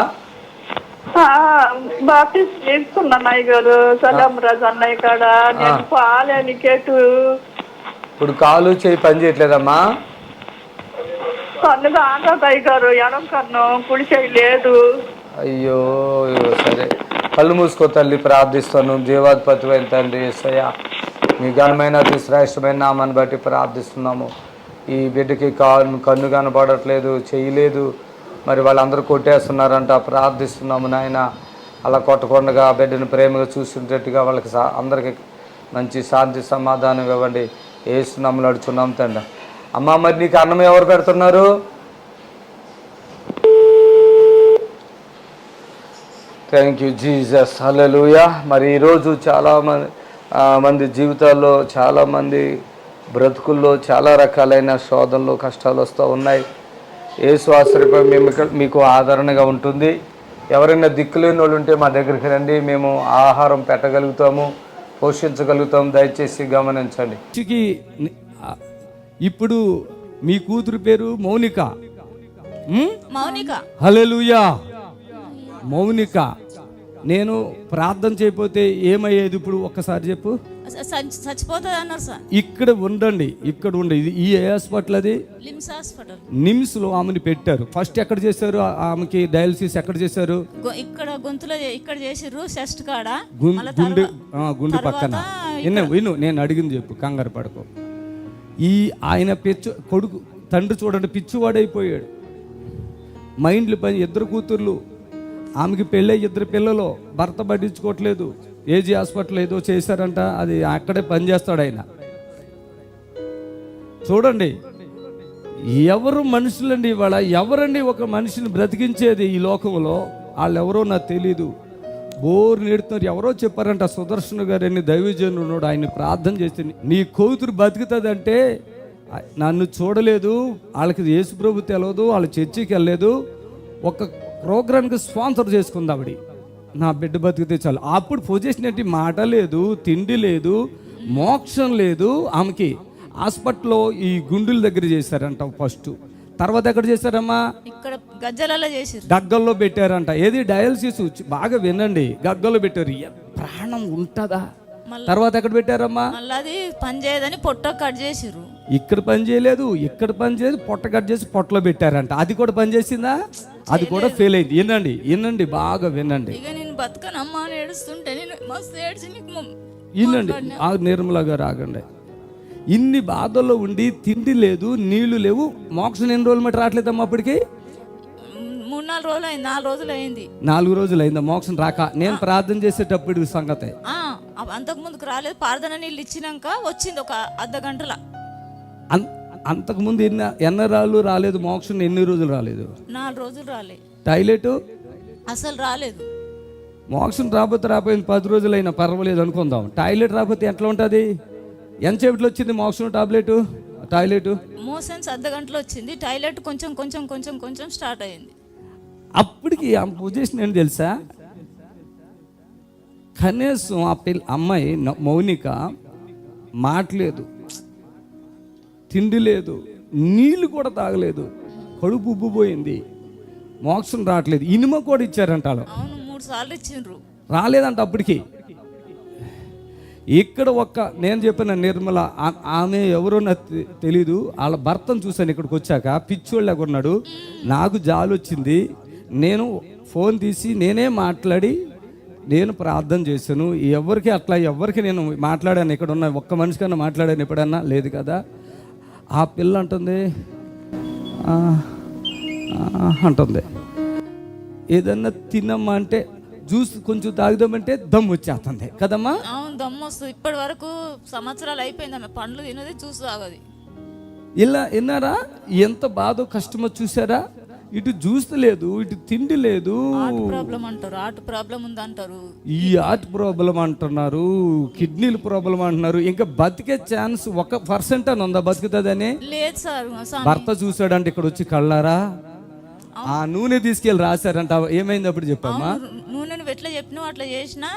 S8: బాప్టిస్ట్ తీసుకున్నాను అయ్యగారు, సలాం రాజు అన్నయ్య కాడ. నేను పాలేని కేటు.
S7: ఇప్పుడు కాలు చేయి పని చేయట్లేదమ్మా?
S8: కన్ను కానదు అయ్యగారు, ఎడం కన్ను, కుడి చేయలేదు.
S7: అయ్యో, సరే కళ్ళు మూసుకో తల్లి, ప్రార్థిస్తాను. జీవాధిపతి అయిన తండ్రి యేసయ్య, మీ ఘనమైన అతి శ్రేష్టమైన నామాన్ని బట్టి ప్రార్థిస్తున్నాము. ఈ బిడ్డకి కన్ను కనపడట్లేదు, చేయలేదు, మరి వాళ్ళందరూ కొట్టేస్తున్నారంట. ప్రార్థిస్తున్నాము నాయన, అలా కొట్టకుండా బిడ్డను ప్రేమగా చూసుకునేటట్టుగా వాళ్ళకి అందరికీ మంచి శాంతి సమాధానం ఇవ్వండి. యేసునామములో అడుగుతున్నాం తండ్రి. అమ్మ, మరి నీకు అన్నం ఎవరు పెడుతున్నారు? థ్యాంక్ యూ జీసస్, హల్లెలూయా. మరి ఈరోజు మంది జీవితాల్లో, చాలామంది బ్రతుకుల్లో చాలా రకాలైన శోధనలు, కష్టాలు వస్తూ ఉన్నాయి. యేసు ఆశ్రయపై మీకు ఆదరణగా ఉంటుంది. ఎవరైనా దిక్కులేని వాళ్ళు ఉంటే మా దగ్గరికి రండి, మేము ఆహారం పెట్టగలుగుతాము, పోషించగలుగుతాము. దయచేసి గమనించండి.
S1: ఇప్పుడు మీ కూతురు పేరు మౌనిక.
S2: మౌనిక.
S1: హల్లెలూయా. మౌనిక, నేను ప్రార్థన చేయకపోతే ఏమయ్యేది ఇప్పుడు ఒక్కసారి చెప్పు.
S2: చచ్చిపోతుంది అన్నారు సార్.
S1: ఇక్కడ ఉండండి, ఇక్కడ ఉండి, ఇది ఈ హాస్పిటల్, అది
S2: లిమ్స్ హాస్పిటల్.
S1: నిమ్స్ లో ఆమెను పెట్టారు. ఫస్ట్ ఎక్కడ చేశారు ఆమెకి డయాలసిస్? ఎక్కడ చేశారు?
S2: ఇక్కడ గొంతులో ఇక్కడ చేసిర్రు, చెస్ట్ కాడ,
S1: గుండె పక్కన. విను, నేను అడిగింది చెప్పు, కంగారు పడకు. ఆయన కొడుకు, తండ్రి చూడండి, పిచ్చివాడైపోయాడు, మైండ్లు పని. 2 కూతుర్లు, ఆమెకి పెళ్ళై 2 పిల్లలు, భర్త పట్టించుకోవట్లేదు. ఏజీ హాస్పిటల్ ఏదో చేశారంట, అది అక్కడే పనిచేస్తాడు ఆయన. చూడండి, ఎవరు మనుషులండి ఇవాళ? ఎవరండి ఒక మనిషిని బ్రతికించేది ఈ లోకంలో? వాళ్ళు ఎవరో నాకు తెలీదు. బోరు నేడుతున్నారు. ఎవరో చెప్పారంట, సుదర్శన్ గారు అని దైవజనుడు ఉన్నాడు, ఆయన ప్రార్థన చేస్తే నీ కూతురు బతుకుతుంది అంటే, నన్ను చూడలేదు, వాళ్ళకి యేసు ప్రభు తెలియదు, వాళ్ళ చర్చికి వెళ్ళలేదు, ఒక ప్రోగ్రామ్కి స్పాన్సర్ చేసుకుంది ఆవిడ, నా బిడ్డ బతికితే చాలు. అప్పుడు పొజిషన్ ఏంటి? మాట లేదు, తిండి లేదు, మోక్షం లేదు ఆమెకి. హాస్పిటల్లో ఈ గుండెల దగ్గర చేశారంట ఫస్ట్. తర్వాత ఎక్కడ చేశారమ్మా?
S2: ఇక్కడ గజ్జలలో చేసిర్రు.
S1: గగ్గల్లో పెట్టారంట. ఏది డయాలసిస్ బాగా వినండి, గగ్గల్లో పెట్టారు. ప్రాణం ఉంటుందా? తర్వాత ఎక్కడ పెట్టారమ్మా?
S2: మళ్ళీ అది పని చేయదని పొట్ట కట్ చేసిర్రు.
S1: ఇక్కడ పని చేయలేదు, ఇక్కడ పని చేయలేదు, పొట్ట కట్ చేసి పొట్టలో పెట్టారంట. అది కూడా పని చేసిందా? అది కూడా ఫెయిల్ అయింది. వినండి బాగా వినండి.
S2: ఇక నేను బతకనమ్మా అని ఏడుస్తుంటే నేను మస్తు ఏడ్చి
S1: వినండి. నిర్మల గారు ఆగండి. ఇన్ని బాధల్లో ఉండి తిండి లేదు, నీళ్లు లేవు, మోక్షం ఎన్ని రోజులు మట్టి రావట్లేదమ్మా? అప్పటికి
S2: 3-4 రోజులు అయింది. 4 రోజులు అయింది.
S1: 4 రోజులు అయిందా మోక్షం రాక? నేను ప్రార్థన చేసేటప్పుడు సంగతి
S2: అంతకు ముందుకు రాలేదు. ప్రార్థన నీళ్ళు ఇచ్చినాక వచ్చింది ఒక అర్ధ గంటల.
S1: అంతకుముందు ఎన్ని రాళ్ళు రాలేదు మోక్షం? ఎన్ని రోజులు రాలేదు?
S2: 4 రోజులు రాలేదు.
S1: టాయిలెట్
S2: అసలు రాలేదు.
S1: మోక్షం రాకపోయింది 10 రోజులు అయినా పర్వాలేదు అనుకుందాం. టాయిలెట్ రాకపోతే ఎట్లా ఉంటుంది? ఎంతసేపట్లో వచ్చింది మోక్షం టాయిలెట్?
S2: మోషన్స్ అర్ధ గంటలో వచ్చింది. టాయిలెట్ కొంచెం కొంచెం కొంచెం కొంచెం స్టార్ట్ అయింది.
S1: అప్పటికి ఆ పొజిషన్ ఏంటి తెలుసా? కనీసం ఆ అమ్మాయి మౌనిక మాట్లేదు, తిండి లేదు, నీళ్ళు కూడా తాగలేదు, కడుపు ఉబ్బిపోయింది, మోక్షం రావట్లేదు. ఇనుమ కూడా ఇచ్చారంట.
S2: అవును, 3 సార్లు ఇచ్చిండ్రు,
S1: రాలేదంట. అప్పటికి ఇక్కడ నేను చెప్పిన నిర్మల ఆమె ఎవరో నాకు తెలీదు. వాళ్ళ భర్తను చూశాను ఇక్కడికి వచ్చాక. పిచ్చోళ్ళగా ఉన్నాడు. నాకు జాలి వచ్చింది. నేను ఫోన్ తీసి నేనే మాట్లాడి నేను ప్రార్థన చేశాను. ఎవరికి నేను మాట్లాడాను? ఇక్కడ ఉన్న ఒక్క మనిషి కన్నా మాట్లాడాను ఎప్పుడన్నా? లేదు కదా. ఆ పిల్ల అంటుంది ఏదన్నా తినమ్మా అంటే జ్యూస్ కొంచెం తాగుదామంటే దమ్ము వచ్చేస్తుంది కదమ్మా?
S2: అవును, దమ్ము వస్తుంది. ఇప్పటి వరకు సంవత్సరాలు అయిపోయింది ఆమె పండ్లు తినది, జ్యూస్ తాగది.
S1: ఇలా విన్నారా ఎంత బాధో కష్టమో? చూసారా? ఇటు జ్యూస్ లేదు, ఇటు తిండి లేదు.
S2: హార్ట్ ప్రాబ్లం అంటారు, హార్ట్ ప్రాబ్లం ఉందంటారు,
S1: ఈ హార్ట్ ప్రాబ్లం అంటున్నారు, కిడ్నీల ప్రాబ్లం అంటున్నారు. ఇంకా బతికే ఛాన్స్ 1% అని ఉందా? బతుకుతుందని
S2: లేదు సార్.
S1: భర్త చూసాడంటే ఇక్కడ వచ్చి కళ్ళారా ఆ నూనె తీసుకెళ్ళి రాశారంట. ఏమైంది అప్పుడు చెప్పమ్మా?
S2: నూనె నువ్వు ఎట్లా చెప్పినావు అట్లా చేసినా,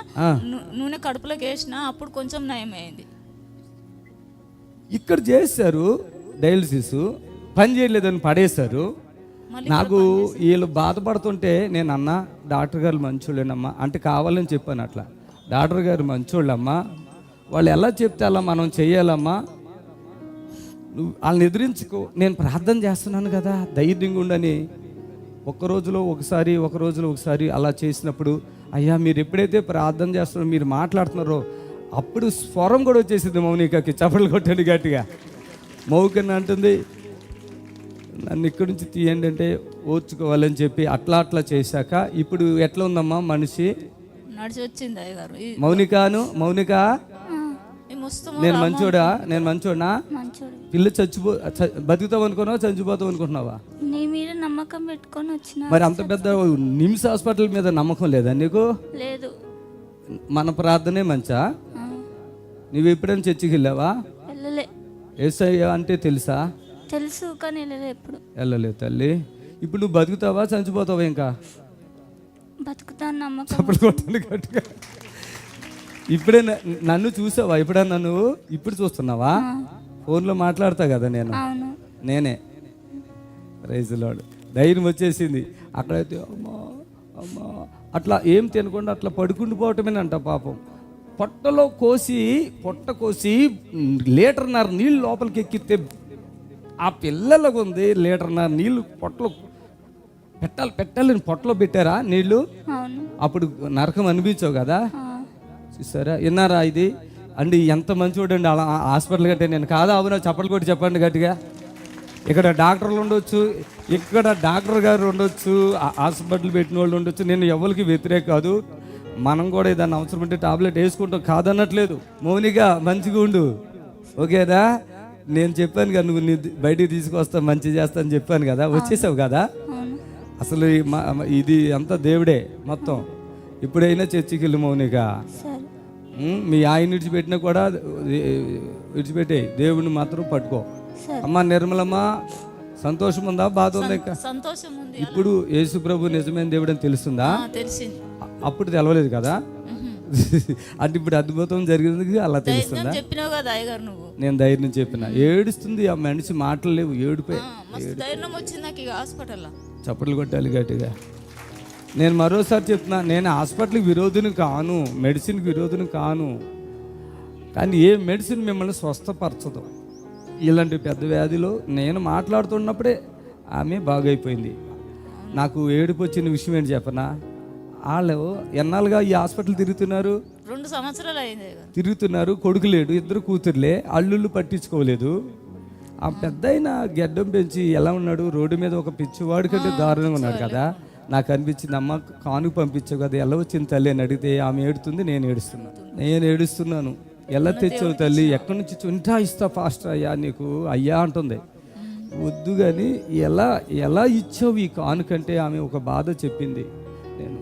S2: నూనె కడుపులోకి వేసినా అప్పుడు కొంచెం నయమైంది.
S1: ఇక్కడ చేశారు డయాలసిస్, పని చేయలేదని పడేశారు. నాకు వీళ్ళు బాధపడుతుంటే నేను అన్నా, డాక్టర్ గారు మంచోళ్ళేనమ్మా అంటే కావాలని చెప్పాను. అట్లా డాక్టర్ గారు మంచోళ్ళమ్మా, వాళ్ళు ఎలా చెప్తే అలా మనం చెయ్యాలమ్మా, నువ్వు వాళ్ళని ఎదిరించుకో, నేను ప్రార్థన చేస్తున్నాను కదా, ధైర్యంగా ఉండని. ఒక రోజులో ఒకసారి అలా చేసినప్పుడు, అయ్యా మీరు ఎప్పుడైతే ప్రార్థన చేస్తున్నారో, మీరు మాట్లాడుతున్నారో, అప్పుడు స్వరం కూడా వచ్చేసింది మౌనికకి. చప్పట్లు కొట్టండి గట్టిగా. మౌకన్న అంటుంది, నన్ను ఇక్కడి నుంచి తీయండి అంటే ఓర్చుకోవాలని చెప్పి అట్లా చేశాక ఇప్పుడు ఎట్లా ఉందమ్మా మనిషి?
S2: నడిచి వచ్చింది అయ్యగారు.
S1: మౌనిక నేను మంచోడా? పిల్ల బతుకుతావు అనుకున్నావా, చచ్చిపోతావు అనుకుంటున్నావా?
S10: నీ మీద నమ్మకం పెట్టుకొని వచ్చిన.
S1: మరి అంత పెద్ద నిమ్స్ హాస్పిటల్ మీద నమ్మకం లేదా నీకు?
S10: లేదు.
S1: మన ప్రార్థనే మంచా? నువ్వు ఎప్పుడైనా చర్చికి వెళ్ళావా?
S10: వెళ్ళలే.
S1: ఏసయ్య అంటే తెలుసా?
S10: తెలుసు, కానీ ఎప్పుడు
S1: వెళ్ళలేదు తల్లి. ఇప్పుడు నువ్వు బతుకుతావా, చచ్చిపోతావా? ఇంకా
S10: బతుకుతాను నమ్మకం.
S1: చప్పుడు కొట్టండి గట్టిగా. ఇప్పుడే నన్ను చూసావా? ఎప్పుడన్నా నువ్వు ఇప్పుడు చూస్తున్నావా? ఫోన్లో మాట్లాడతా కదా నేనే. Praise Lord. ధైర్యం వచ్చేసింది. అక్కడైతే అమ్మా అట్లా ఏం తినకుండా అట్లా పడుకుండిపోవటమేనంట పాపం. పొట్ట కోసి 1.5 లీటర్ నీళ్ళు లోపలికి ఎక్కితే ఆ పిల్లలకు ఉంది 1.5 లీటర్ నీళ్ళు పొట్టలో పెట్టాలని పొట్టలో పెట్టారా నీళ్ళు? అప్పుడు నరకం అనిపించావు కదా. చూసారా? విన్నారా? ఇది అండి ఎంత మంచి చూడండి. అలా హాస్పిటల్ కంటే నేను కాదా? అవునా? చప్పట్లు కొట్టి చెప్పండి గట్టిగా. ఇక్కడ డాక్టర్లు ఉండొచ్చు, ఇక్కడ డాక్టర్ గారు ఉండొచ్చు, హాస్పిటల్ పెట్టిన వాళ్ళు ఉండొచ్చు. నేను ఎవరికి వ్యతిరేక కాదు. మనం కూడా ఏదన్నా అవసరం ఉంటే టాబ్లెట్ వేసుకుంటాం, కాదన్నట్లేదు. మౌనిగా మంచిగా ఉండు, ఓకేదా? నేను చెప్పాను కదా, నువ్వు బయటికి తీసుకొస్తా, మంచి చేస్తా అని చెప్పాను కదా, వచ్చేసావు కదా. అసలు ఇది అంతా దేవుడే మొత్తం. ఇప్పుడైనా చర్చికి వెళ్ళి మౌనిక, మీ ఆయన విడిచిపెట్టినా కూడా విడిచిపెట్టే, దేవుడిని మాత్రం పట్టుకో. అమ్మా నిర్మలమ్మ, సంతోషం ఉందా, బాధ ఉందా? ఇంకా
S2: సంతోషం ఉంది.
S1: ఇప్పుడు యేసు ప్రభు నిజమైన దేవుడు అని తెలుస్తుందా?
S2: తెలిసింది.
S1: అప్పుడు తెలవలేదు కదా. అంటే ఇప్పుడు అద్భుతం జరిగింది అలా తెలుస్తుందా?
S2: చెప్పినావు కదా అయ్యగారు నువ్వు.
S1: నేను ధైర్యం చెప్పిన. ఏడుస్తుంది ఆ మనిషి, మాటలు లేవు, ఏడుపే.
S2: మస్తు ధైర్యం వచ్చింది నాకు ఇక హాస్పిటల్లో.
S1: చప్పట్లు కొట్టాలి గట్టిగా. నేను మరోసారి చెప్తున్నా, నేను హాస్పిటల్కి విరోధిని కాను, మెడిసిన్కి విరోధిని కాను. కానీ ఏ మెడిసిన్ మిమ్మల్ని స్వస్థపరచదు. ఇలాంటి పెద్ద వ్యాధిలో నేను మాట్లాడుతున్నప్పుడే ఆమె బాగైపోయింది. నాకు ఏడుపు వచ్చిన విషయం ఏంటి చెప్పనా? వాళ్ళు ఎన్నాళ్ళుగా ఈ హాస్పిటల్ తిరుగుతున్నారు,
S2: 2 సంవత్సరాలు అయింది
S1: తిరుగుతున్నారు. కొడుకు లేడు, 2 కూతుర్లే, అల్లుళ్ళు పట్టించుకోలేదు. ఆ పెద్ద అయిన గెడ్డం పెంచి ఎలా ఉన్నాడు, రోడ్డు మీద ఒక పిచ్చివాడి కంటే దారుణంగా ఉన్నాడు కదా. నాకు అనిపించింది, అమ్మ కానుక పంపించావు కదా, ఎలా వచ్చింది తల్లి అని అడిగితే ఆమె ఏడుతుంది, నేను ఏడుస్తున్నాను. ఎలా తెచ్చావు తల్లి, ఎక్కడి నుంచి చుంటా ఇస్తా ఫాస్ట్ అయ్యా నీకు అయ్యా అంటుంది. వద్దు కానీ ఎలా ఇచ్చావు ఈ కానుకంటే ఆమె ఒక బాధ చెప్పింది. నేను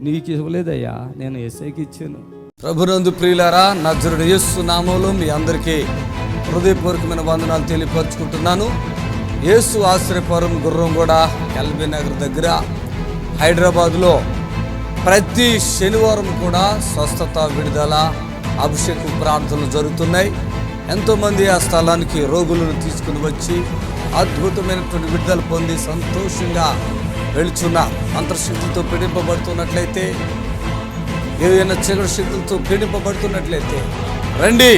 S1: నీకు ఇవ్వలేదయ్యా, నేను యేసయ్యకి ఇచ్చాను. ప్రభునందు ప్రియులారా, నజరుడు యేసు నామములో మీ అందరికీ హృదయపూర్వకమైన వందనాలు తెలియపరుచుకుంటున్నాను. యేసు ఆశ్రయపురం గుర్రంగూడ ఎల్బీ నగర్ దగ్గర హైదరాబాద్లో ప్రతి శనివారం కూడా స్వస్థత, విడుదల, అభిషేక ప్రార్థనలు జరుగుతున్నాయి. ఎంతోమంది ఆ స్థలానికి రోగులను తీసుకుని వచ్చి అద్భుతమైనటువంటి విడుదల పొంది సంతోషంగా వెళుచున్నారు. అంతర్శక్తులతో పీడింపబడుతున్నట్లయితే, ఏదైనా చీకటి శక్తులతో పీడింపబడుతున్నట్లయితే రండి,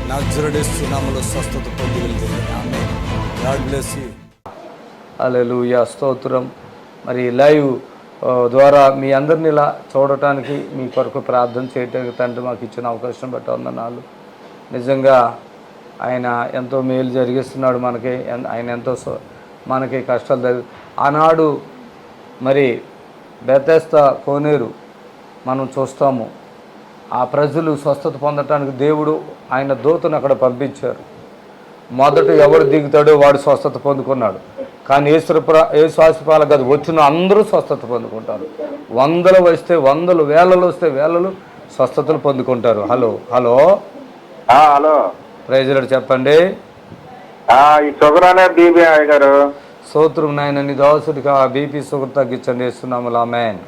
S1: నజరేయుడేసు నామములో స్వస్థత పొంది వెళ్తుంది. ఆమేన్. God bless you. హల్లెలూయా, స్తోత్రం. మరి లైవ్ ద్వారా మీ అందరిని ఇలా చూడటానికి, మీ కొరకు ప్రార్థన చేయటానికి తండ్రి మాకు ఇచ్చిన అవకాశం బట్టి వందనాలు. నిజంగా ఆయన ఎంతో మేలు జరిగిస్తున్నాడు మనకి. ఆయన ఎంతో మనకి కష్టాలు ఆనాడు మరి బెతెస్దా కోనేరు మనం చూస్తాము. ఆ ప్రజలు స్వస్థత పొందటానికి దేవుడు ఆయన దూతను అక్కడ పంపించారు. మొదట ఎవడు దిగుతాడో వాడు స్వస్థత పొందుకున్నాడు. కానీ యేసు ఆశీర్వాదాల గది వచ్చిన అందరూ స్వస్థత పొందుకుంటారు. వందలు వస్తే వందలు, వేలలు వస్తే వేలలు స్వస్థతలు పొందుకుంటారు. Hello hello
S9: hello,
S1: praise Lord చెప్పండి.
S9: ఈ షుగర్ అనే బీపీ గారు,
S1: స్తోత్రం నాయన. నీ దాసుడికి ఆ బీపీ షుగర్ తగ్గించండి యేసునామములో ఆమేన్.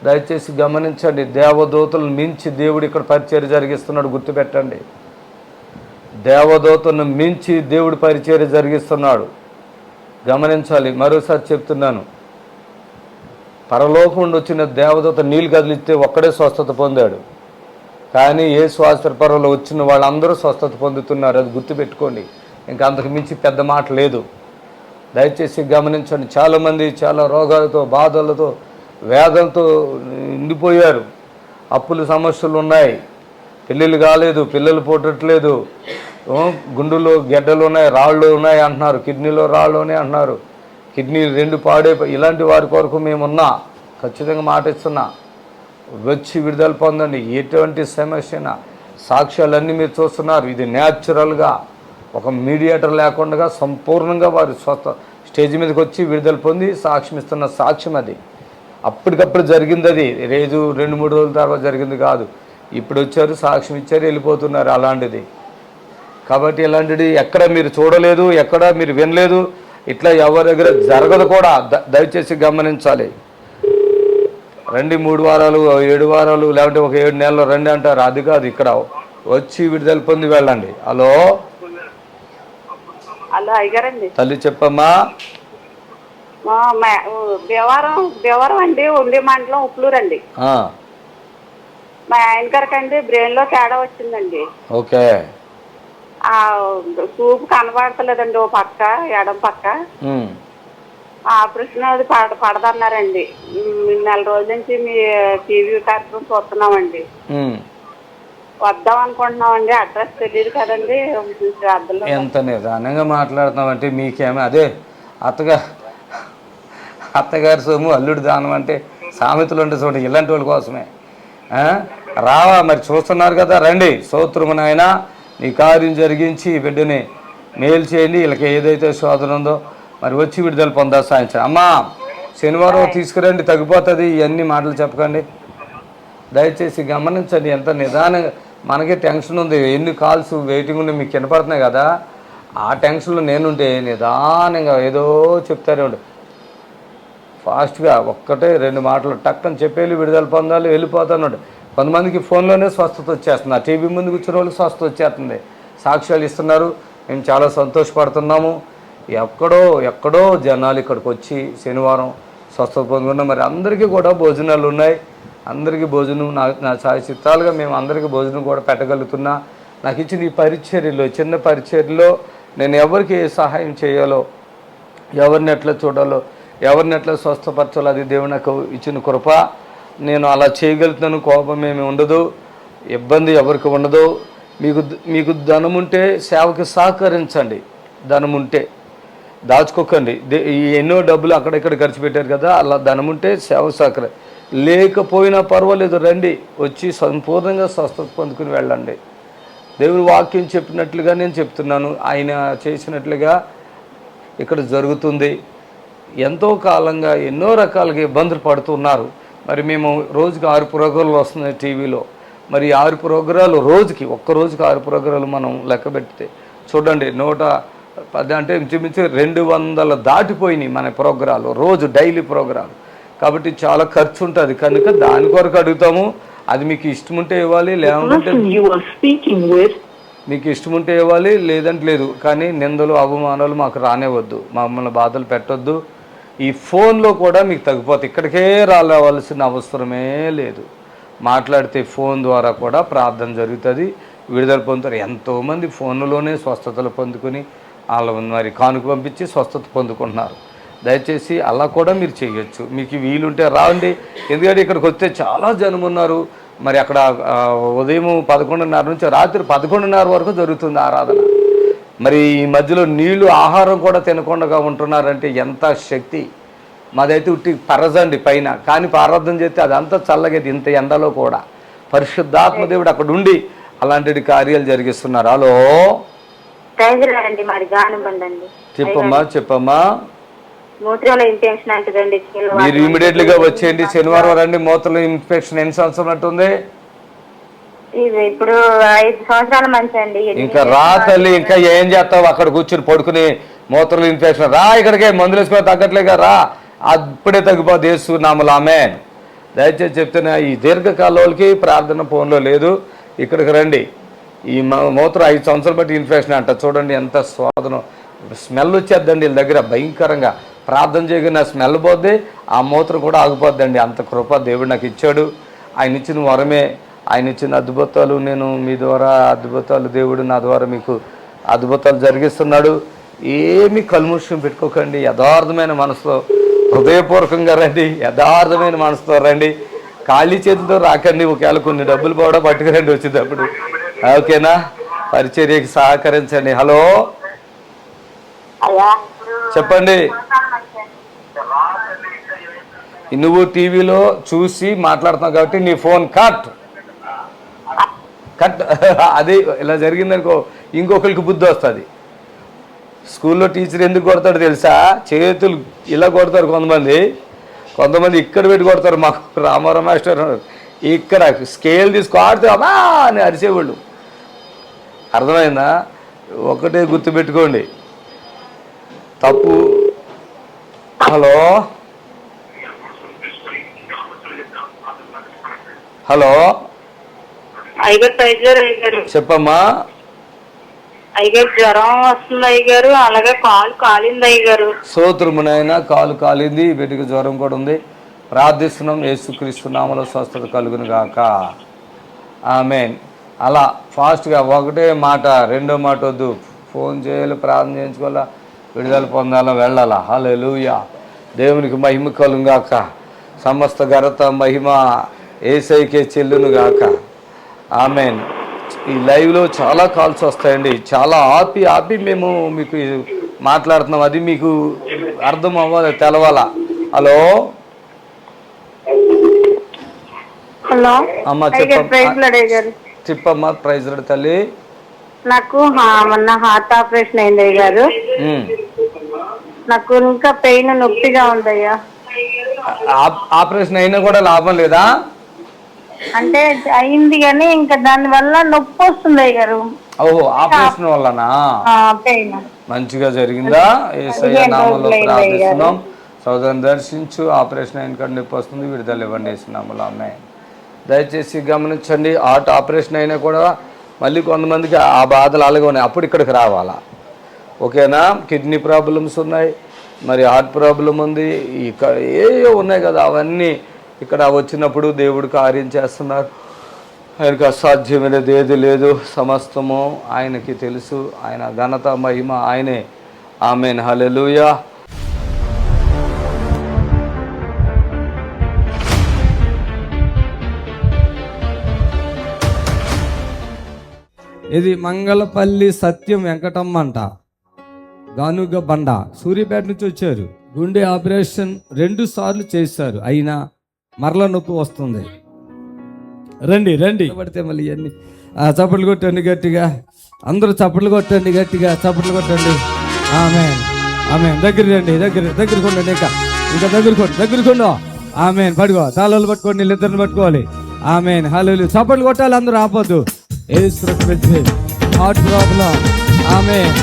S1: దయచేసి గమనించండి, దేవదూతలను మించి దేవుడు ఇక్కడ పరిచర్య జరిగిస్తున్నాడు. గుర్తుపెట్టండి, దేవదూతను మించి దేవుడు పరిచర్య జరిగిస్తున్నాడు. గమనించాలి. మరోసారి చెప్తున్నాను, పరలోకం నుండి వచ్చిన దేవదూత నీళ్ళు కదిలిస్తే ఒక్కడే స్వస్థత పొందాడు. కానీ యేసు ఆశ్రయపురంలో వచ్చిన వాళ్ళందరూ స్వస్థత పొందుతున్నారు. అది గుర్తుపెట్టుకోండి. ఇంకా అంతకు మించి పెద్ద మాట లేదు. దయచేసి గమనించండి. చాలామంది చాలా రోగాలతో, బాధలతో, వేదనతో నిండిపోయారు. అప్పుల సమస్యలు ఉన్నాయి, పెళ్ళిళ్ళు కాలేదు, పిల్లలు పుట్టట్లేదు, గుండెలో గెడ్డలు ఉన్నాయి, రాళ్ళు ఉన్నాయి అంటున్నారు, కిడ్నీలో రాళ్ళు ఉన్నాయి అంటున్నారు, కిడ్నీ 2 పాడైపోయి. ఇలాంటి వారి కొరకు మేమున్నా, ఖచ్చితంగా మాట ఇస్తున్నా, వచ్చి విడుదల పొందండి. ఎటువంటి సమస్యనా, సాక్ష్యాలన్నీ మీరు చూస్తున్నారు. ఇది న్యాచురల్గా ఒక మీడియేటర్ లేకుండా సంపూర్ణంగా వారు స్టేజ్ మీదకి వచ్చి విడుదల పొంది సాక్ష్యం ఇస్తున్న సాక్ష్యం అది. అప్పటికప్పుడు జరిగింది. అది 2-3 రోజుల తర్వాత జరిగింది కాదు. ఇప్పుడు వచ్చారు, సాక్ష్యం ఇచ్చారు, వెళ్ళిపోతున్నారు. అలాంటిది. కాబట్టి ఇలాంటిది ఎక్కడ మీరు చూడలేదు, ఎక్కడ మీరు వినలేదు, ఇట్లా ఎవరి దగ్గర జరగదు కూడా. దయచేసి గమనించాలి. రండి, 3 వారాలు, 7 వారాలు, లేకుంటే ఒక 7 నెలలు రండి అంటారు. అది కాదు, ఇక్కడ వచ్చి విడుదల పొంది వెళ్ళండి. హలో
S8: హలో అయ్యారండి.
S1: తల్లి చెప్పమ్మా.
S8: దేవరం అండి, ఉండి మండలం ఉప్లూరండి. మా ఆయన గారికి అండి బ్రెయిన్ లో తేడా వచ్చిందండి.
S1: ఓకే.
S8: ఆ చూపు కనబడతలేదండి, ఓ పక్క, ఎడం పక్క. ఆపరేషన్ అది పడదన్నారండి. 4 రోజుల నుంచి మీ టీవీ కార్యక్రమం చూస్తున్నామండి. వద్దాం అనుకుంటున్నామండి. అడ్రస్ తెలియదు కదండి.
S1: ఎంత నిదానంగా మాట్లాడుతున్నామంటే మీకేమో అదే అత్తగారి సొమ్ము అల్లుడు దానం అంటే సామెతలు ఉంటే చూడండి. ఇలాంటి వాళ్ళ కోసమే రావా. మరి చూస్తున్నారు కదా, రండి. స్తోత్రము నాయన, నీ కార్యం జరిగించి బిడ్డని మేలు చేయండి. వీళ్ళకి ఏదైతే శోధన ఉందో మరి వచ్చి విడుదల పొందా సాయించండి. అమ్మా, శనివారం తీసుకురండి, తగ్గిపోతుంది. ఇవన్నీ మాటలు చెప్పకండి. దయచేసి గమనించండి. ఎంత నిదానంగా, మనకే టెన్షన్ ఉంది, ఎన్ని కాల్స్ వెయిటింగ్ ఉండి మీకు వినపడుతున్నాయి కదా. ఆ టెన్షన్లో నేనుంటే నిదానంగా ఏదో చెప్తారే ఉండు.
S7: ఫాస్ట్గా ఒక్కటే 2 మాటలు టక్కని చెప్పేళ్ళు విడుదల పొందాలి వెళ్ళిపోతున్నాడు. కొంతమందికి ఫోన్లోనే స్వస్థత వచ్చేస్తుంది, ఆ టీవీ ముందు కూర్చున్న వాళ్ళు స్వస్థత వచ్చేస్తుంది, సాక్ష్యాలు ఇస్తున్నారు. మేము చాలా సంతోషపడుతున్నాము. ఎక్కడో జనాలు ఇక్కడికి వచ్చి శనివారం స్వస్థత పొందుకున్నాం. మరి అందరికీ కూడా భోజనాలు ఉన్నాయి, అందరికీ భోజనం నా చిత్తాలుగా మేము అందరికీ భోజనం కూడా పెట్టగలుగుతున్నా. నాకు ఇచ్చిన ఈ పరిచర్యలో, చిన్న పరిచర్యలో నేను ఎవరికి ఏ సహాయం చేయాలో, ఎవరిని ఎట్లా చూడాలో, ఎవరిని ఎట్లా స్వస్థపరచాలో అది దేవుడు నాకు ఇచ్చిన కృప. నేను అలా చేయగలుగుతాను. కోపం ఏమి ఉండదు, ఇబ్బంది ఎవరికి ఉండదు. మీకు ధనం ఉంటే సేవకి సహకరించండి, ధనం ఉంటే దాచుకోకండి. ఎన్నో డబ్బులు అక్కడెక్కడ ఖర్చు పెట్టారు కదా, అలా ధనం ఉంటే సేవ సహకరి, లేకపోయినా పర్వాలేదు, రండి, వచ్చి సంపూర్ణంగా స్వస్థత పొందుకుని వెళ్ళండి. దేవుని వాక్యం చెప్పినట్లుగా నేను చెప్తున్నాను, ఆయన చేసినట్లుగా ఇక్కడ జరుగుతుంది. ఎంతో కాలంగా ఎన్నో రకాలుగా ఇబ్బందులు పడుతున్నారు. మరి మేము రోజుకి 6 ప్రోగ్రాలు వస్తున్నాయి టీవీలో. మరి 6 ప్రోగ్రాలు రోజుకి, ఒక్క రోజుకి 6 ప్రోగ్రాలు మనం లెక్క పెడితే చూడండి, 110 అంటే ఇంచుమించు 200 దాటిపోయినాయి మన ప్రోగ్రాలు, రోజు డైలీ ప్రోగ్రాలు. కాబట్టి చాలా ఖర్చు ఉంటుంది, కనుక దాని కొరకు అడుగుతాము. అది మీకు ఇష్టం ఉంటే ఇవ్వాలి, లేదంటే మీకు ఇష్టం ఉంటే ఇవ్వాలి, లేదంటే లేదు. కానీ నిందలు అవమానాలు మాకు రానేవద్దు, మమ్మల్ని బాధలు పెట్టొద్దు. ఈ ఫోన్లో కూడా మీకు తగ్గిపోతుంది, ఇక్కడికే రావాల్సిన అవసరమే లేదు. మాట్లాడితే ఫోన్ ద్వారా కూడా ప్రార్థన జరుగుతుంది, విడుదల పొందుతారు. ఎంతోమంది ఫోన్లోనే స్వస్థతలు పొందుకొని వాళ్ళ మరి కానుక పంపించి స్వస్థత పొందుకుంటున్నారు. దయచేసి అలా కూడా మీరు చేయొచ్చు, మీకు వీలుంటే రాండి. ఎందుకంటే ఇక్కడికి వస్తే చాలా జనం ఉన్నారు. మరి అక్కడ ఉదయం 11:30 నుంచి రాత్రి 11:30 వరకు జరుగుతుంది ఆరాధన. మరి ఈ మధ్యలో నీళ్లు ఆహారం కూడా తినకుండా ఉంటున్నారంటే ఎంత శక్తి. మాదైతే ఉట్టి పరజండి పైన, కానీ ప్రార్థన చేస్తే అదంతా చల్లగేది ఇంత ఎండలో కూడా. పరిశుద్ధాత్మ దేవుడు అక్కడ ఉండి అలాంటి కార్యాలు జరిగిస్తున్నారు. హలో చెప్పమ్మా. మీరు ఇమీడియట్లీగా వచ్చేయండి, శనివారం రండి. మూత్రలో ఇన్ఫెక్షన్ ఎన్ని సంవత్సరం అంటుంది?
S11: ఇప్పుడు 5 సంవత్సరాల మంచి అండి.
S7: ఇంకా రా తల్లి, ఇంకా ఏం చేస్తావు అక్కడ కూర్చుని పడుకుని మూత్రలో ఇన్ఫెక్షన్? రా ఇక్కడికే, మందులు వేసుకొని తగ్గట్లేగా రా, అప్పుడే తగ్గిపోతే యేసు నామములో ఆమేన్. దయచేసి చెప్తున్నా, ఈ దీర్ఘకాలంకి ప్రార్థన ఫోన్లో లేదు, ఇక్కడికి రండి. ఈ మూత్రం 5 సంవత్సరాలు బట్టి ఇన్ఫెక్షన్ అంట. చూడండి ఎంత స్వాదనం, స్మెల్ వచ్చేద్దండి వీళ్ళ దగ్గర భయంకరంగా. ప్రార్థన చేయగానే స్మెల్ పోద్ది, ఆ మూత్రం కూడా ఆగిపోద్దండి. అంత కృప దేవుడు నాకు ఇచ్చాడు. ఆయన ఇచ్చిన వరమే, ఆయన ఇచ్చిన అద్భుతాలు. నేను మీ ద్వారా అద్భుతాలు, దేవుడు నా ద్వారా మీకు అద్భుతాలు జరిగిస్తున్నాడు. ఏమి కల్ముషం పెట్టుకోకండి, యథార్థమైన మనసుతో హృదయపూర్వకంగా రండి, యథార్థమైన మనసుతో రండి. ఖాళీ చేతితో రాకండి, ఒకవేళ కొన్ని డబ్బులు కూడా పట్టుకురండి వచ్చేటప్పుడు. ఓకేనా? పరిచర్యకి సహకరించండి. హలో చెప్పండి. నువ్వు టీవీలో చూసి మాట్లాడుతున్నావు కాబట్టి నీ ఫోన్ కట్. అది ఇలా జరిగిందనుకో ఇంకొకరికి బుద్ధి వస్తుంది. స్కూల్లో టీచర్ ఎందుకు కొడతాడు తెలుసా? చేతులు ఇలా కొడతారు కొంతమంది ఇక్కడ పెట్టి కొడతారు. మాకు రామారావు మాస్టర్ ఇక్కడ స్కేల్ తీసుకు ఆడితే అమ్మా అని అరిచేవాళ్ళు. అర్థమైందా? ఒకటే గుర్తుపెట్టుకోండి, తప్పు. హలో హలో చెప్పమ్మా.
S11: అయ్యగారు జ్వరం వస్తుంది అయ్యగారు, అలాగే కాలు కాలింది అయ్యగారు.
S7: స్తోత్రమునైనా కాలు కాలింది, బిడ్డకి జ్వరం కూడా ఉంది. ప్రార్థిస్తున్నాం, యేసుక్రీస్తు నామములో స్వస్థత కలుగును గాక. ఆమేన్. అలా ఫాస్ట్గా ఒకటే మాట, రెండో మాట వద్దు. ఫోన్ చేయాలి, ప్రార్థన చేయించుకోవాలా, విడుదల పొందాలా, వెళ్ళాలా. హల్లెలూయా. దేవునికి మహిమ కలుగును గాక. సమస్త ఘనత మహిమ యేసయ్యకే చెల్లును గాక. ఆమేన్. ఈ లైవ్లో చాలా కాల్స్ వస్తాయండి, చాలా ఆపి మేము మీకు మాట్లాడుతున్నాం. అది మీకు అర్థం అవ్వాలి, తెలవాలా. హలో అమ్మా చెప్పమ్మా. ప్రైజ్ లార్డ్ తల్లి.
S11: నాకు మొన్న హార్ట్ ఆపరేషన్ అయింది అయ్యారు. నాకు ఇంకా పెయిన్ నొప్పిగా ఉందయ్యా.
S7: ఆపరేషన్ అయినా కూడా లాభం లేదా?
S11: అంటే అయింది కానీ ఇంకా దాని వల్ల నొప్పి వస్తుంది అయ్యారు.
S7: ఓహో, ఆపరేషన్ వల్లనా? మంచిగా జరిగిందా? యేసయ్య నామములో ప్రార్థిస్తున్నాం. సోదరుని దర్శించు, ఆపరేషన్ అయిన కాడ నొప్పి వస్తుంది, విడుదల ఇవ్వండి యేసునామములో ఆమేన్. దయచేసి గమనించండి, హార్ట్ ఆపరేషన్ అయినా కూడా మళ్ళీ కొంతమందికి ఆ బాధలు అలాగే ఉన్నాయి, అప్పుడు ఇక్కడికి రావాలా. ఓకేనా? కిడ్నీ ప్రాబ్లమ్స్ ఉన్నాయి, మరి హార్ట్ ప్రాబ్లం ఉంది, ఇక్కడ ఏవో ఉన్నాయి కదా, అవన్నీ ఇక్కడ వచ్చినప్పుడు దేవుడు కార్యం చేస్తున్నారు. ఆయనకు అసాధ్యమైనది ఏది లేదు, సమస్తము ఆయనకి తెలుసు, ఆయన ఘనత మహిమ ఆయనే. ఆమేన్. హల్లెలూయా. ఇది మంగళపల్లి సత్యం వెంకటమ్మ అంట, గానుగ బండ, సూర్యాపేట నుంచి వచ్చారు. గుండె ఆపరేషన్ 2 సార్లు చేశారు, అయినా మరల నొప్పి వస్తుంది. రండి రండి పడితే మళ్ళీ ఇవన్నీ చప్పట్లు కొట్టండి గట్టిగా, అందరూ చప్పట్లు కొట్టండి గట్టిగా, చప్పట్లు కొట్టండి. ఆమేన్ ఆమేన్. దగ్గర రండి, దగ్గర కొండండి, ఇంకా దగ్గరకొండు. ఆమేన్. పడుకో, తాళాలు పట్టుకోండి, వీళ్ళిద్దరిని పట్టుకోవాలి. ఆమేన్. హల్లెలూయా. చప్పట్లు కొట్టాలి, అందరూ ఆపొద్దు. Heart problem. ఆమేన్.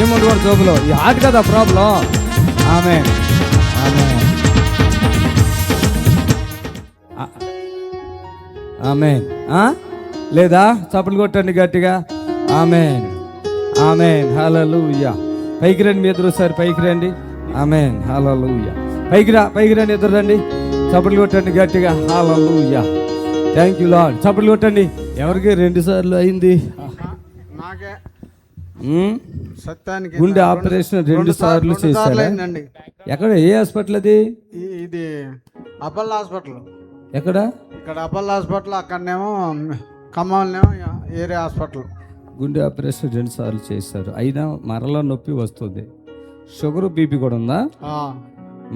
S7: ఏముంది వాడు జోబులో, ఈ హార్ట్ కదా ప్రాబ్లం. ఆమేన్ ఆమేన్ ఆమేన్. లేదా? చప్పట్లు కొట్టండి గట్టిగా. ఆమేన్ ఆమేన్. హల్లెలూయా. పైకి రండి, మీ ఎదురు సార్ పైకి రండి. ఆమేన్. హల్లెలూయా. పైకి రండి, ఎదురు రండి, చప్పట్లు కొట్టండి గట్టిగా. హల్లెలూయా. Thank you Lord. చప్పట్లు కొట్టండి. ఎవరికి 2 సార్లు అయింది? గుండె ఆపరేషన్ 2 సార్లు చేశారు. ఎక్కడ? ఏ హాస్పిటల్ అది?
S12: ఇది అపోలో హాస్పిటల్.
S7: ఎక్కడ?
S12: ఇక్కడ అపోలో హాస్పిటల్, అక్కడనేమో ఖమ్మంలోనేమో ఏరియా హాస్పిటల్.
S7: గుండె ఆపరేషన్ 2 సార్లు చేశారు, అయినా మరల నొప్పి వస్తుంది. షుగర్, బీపీ కూడా ఉందా?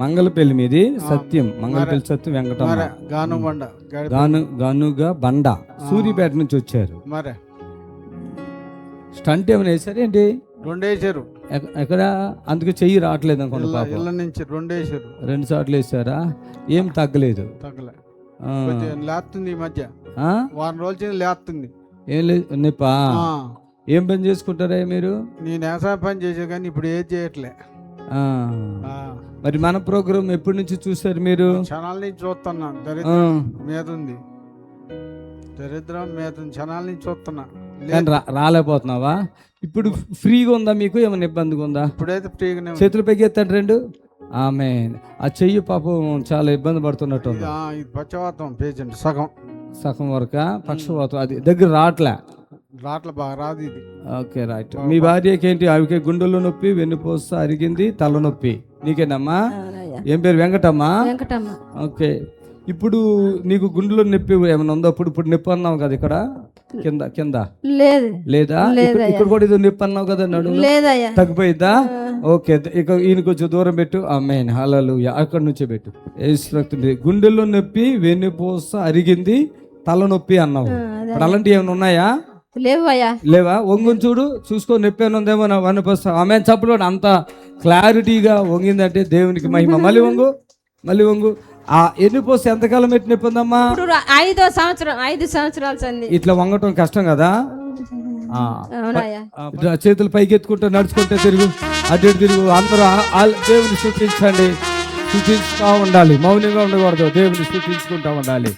S7: మంగళపల్లి మీది సత్యం, మంగళపల్లి సత్యం వెంకటమ్మ, గానుగా బండ, సూర్యాపేట నుంచి వచ్చారు. స్టంట్ ఏమైనా వేసారు ఏంటి?
S12: 2 వేసారు.
S7: ఎక్కడ? అందుకే చెయ్యి రావట్లేదు అనుకుంటా. 2 సార్లు వేసారా? ఏం తగ్గలేదు?
S12: లేస్తుంది ఈ మధ్య, వారం రోజులు లేస్తుంది.
S7: ఏం లేదు నొప్పా? ఏం పని చేసుకుంటారా మీరు?
S12: నేను వ్యవసాయ పని చేసే కానీ ఇప్పుడు ఏం చేయట్లే.
S7: మరి మన ప్రోగ్రామ్ ఎప్పటి నుంచి చూసారు మీరు?
S12: క్షణాల నుంచి చూస్తున్నా. దరిద్రం మీద ఉంది, క్షణాల నుంచి చూస్తున్నా.
S7: రాలేకపోతున్నావా? ఇప్పుడు ఫ్రీగా ఉందా మీకు? ఏమైనా ఇబ్బందిగా ఉందా?
S12: ఇప్పుడైతే ఫ్రీగానే.
S7: చేతులు పైకి ఎత్తండి 2. ఆమేన్. ఆ చెయ్యి పాపం చాలా ఇబ్బంది పడుతున్నట్టు.
S12: పక్షవాతం పేషెంట్ సగం
S7: వరకు పక్షవాతం, అది దగ్గర రావట్లే
S12: బాగా రాదు ఇది.
S7: Okay right. మీ భార్యకి ఏంటి? ఆవికే గుండెల్లో నొప్పి, వెన్నుపూస అరిగింది, తలనొప్పి. నీకేనమ్మా? ఏం పేరు? వెంకటమ్మ. ఓకే. ఇప్పుడు నీకు గుండెలో నొప్పి ఏమైనా ఉందో? ఇప్పుడు నొప్పి అన్నావు కదా, ఇక్కడ కింద లేదా? ఇక్కడ కూడా ఏదో నొప్పి అన్నావు కదా, నడుము తగ్గిపోయిద్దా? ఓకే. ఇక ఈయన కొంచెం దూరం పెట్టు. ఆమేన్. హల్లెలూయా. అక్కడ నుంచే పెట్టు. గుండెల్లో నొప్పి, వెన్నుపూస అరిగింది, తలనొప్పి అన్నావు. ఇప్పుడు అలాంటివి ఏమైనా ఉన్నాయా? లేవా? వంగుని చూడు, చూసుకో, నొప్పి ఏమైనా ఉందేమో. వెన్నుపూస. ఆమేన్. చప్పుడు అంత క్లారిటీగా వంగిందంటే దేవునికి మహిమ. మళ్ళీ వంగు. ఆ ఎన్నిపోసి ఎంతకాలం పెట్టి నొప్పి ఉందమ్మా?
S4: 5వ సంవత్సరం, 5 సంవత్సరాలు.
S7: ఇట్లా వంగటం కష్టం కదా? చేతులు పైకి ఎత్తుకుంటూ నడుచుకుంటే తిరుగు, అటు తిరుగు. అందరూ దేవుని స్తుతించండి, స్తుతించుతూ ఉండాలి, మౌనంగా ఉండకూడదు, దేవుని స్తుతించుకుంటూ ఉండాలి,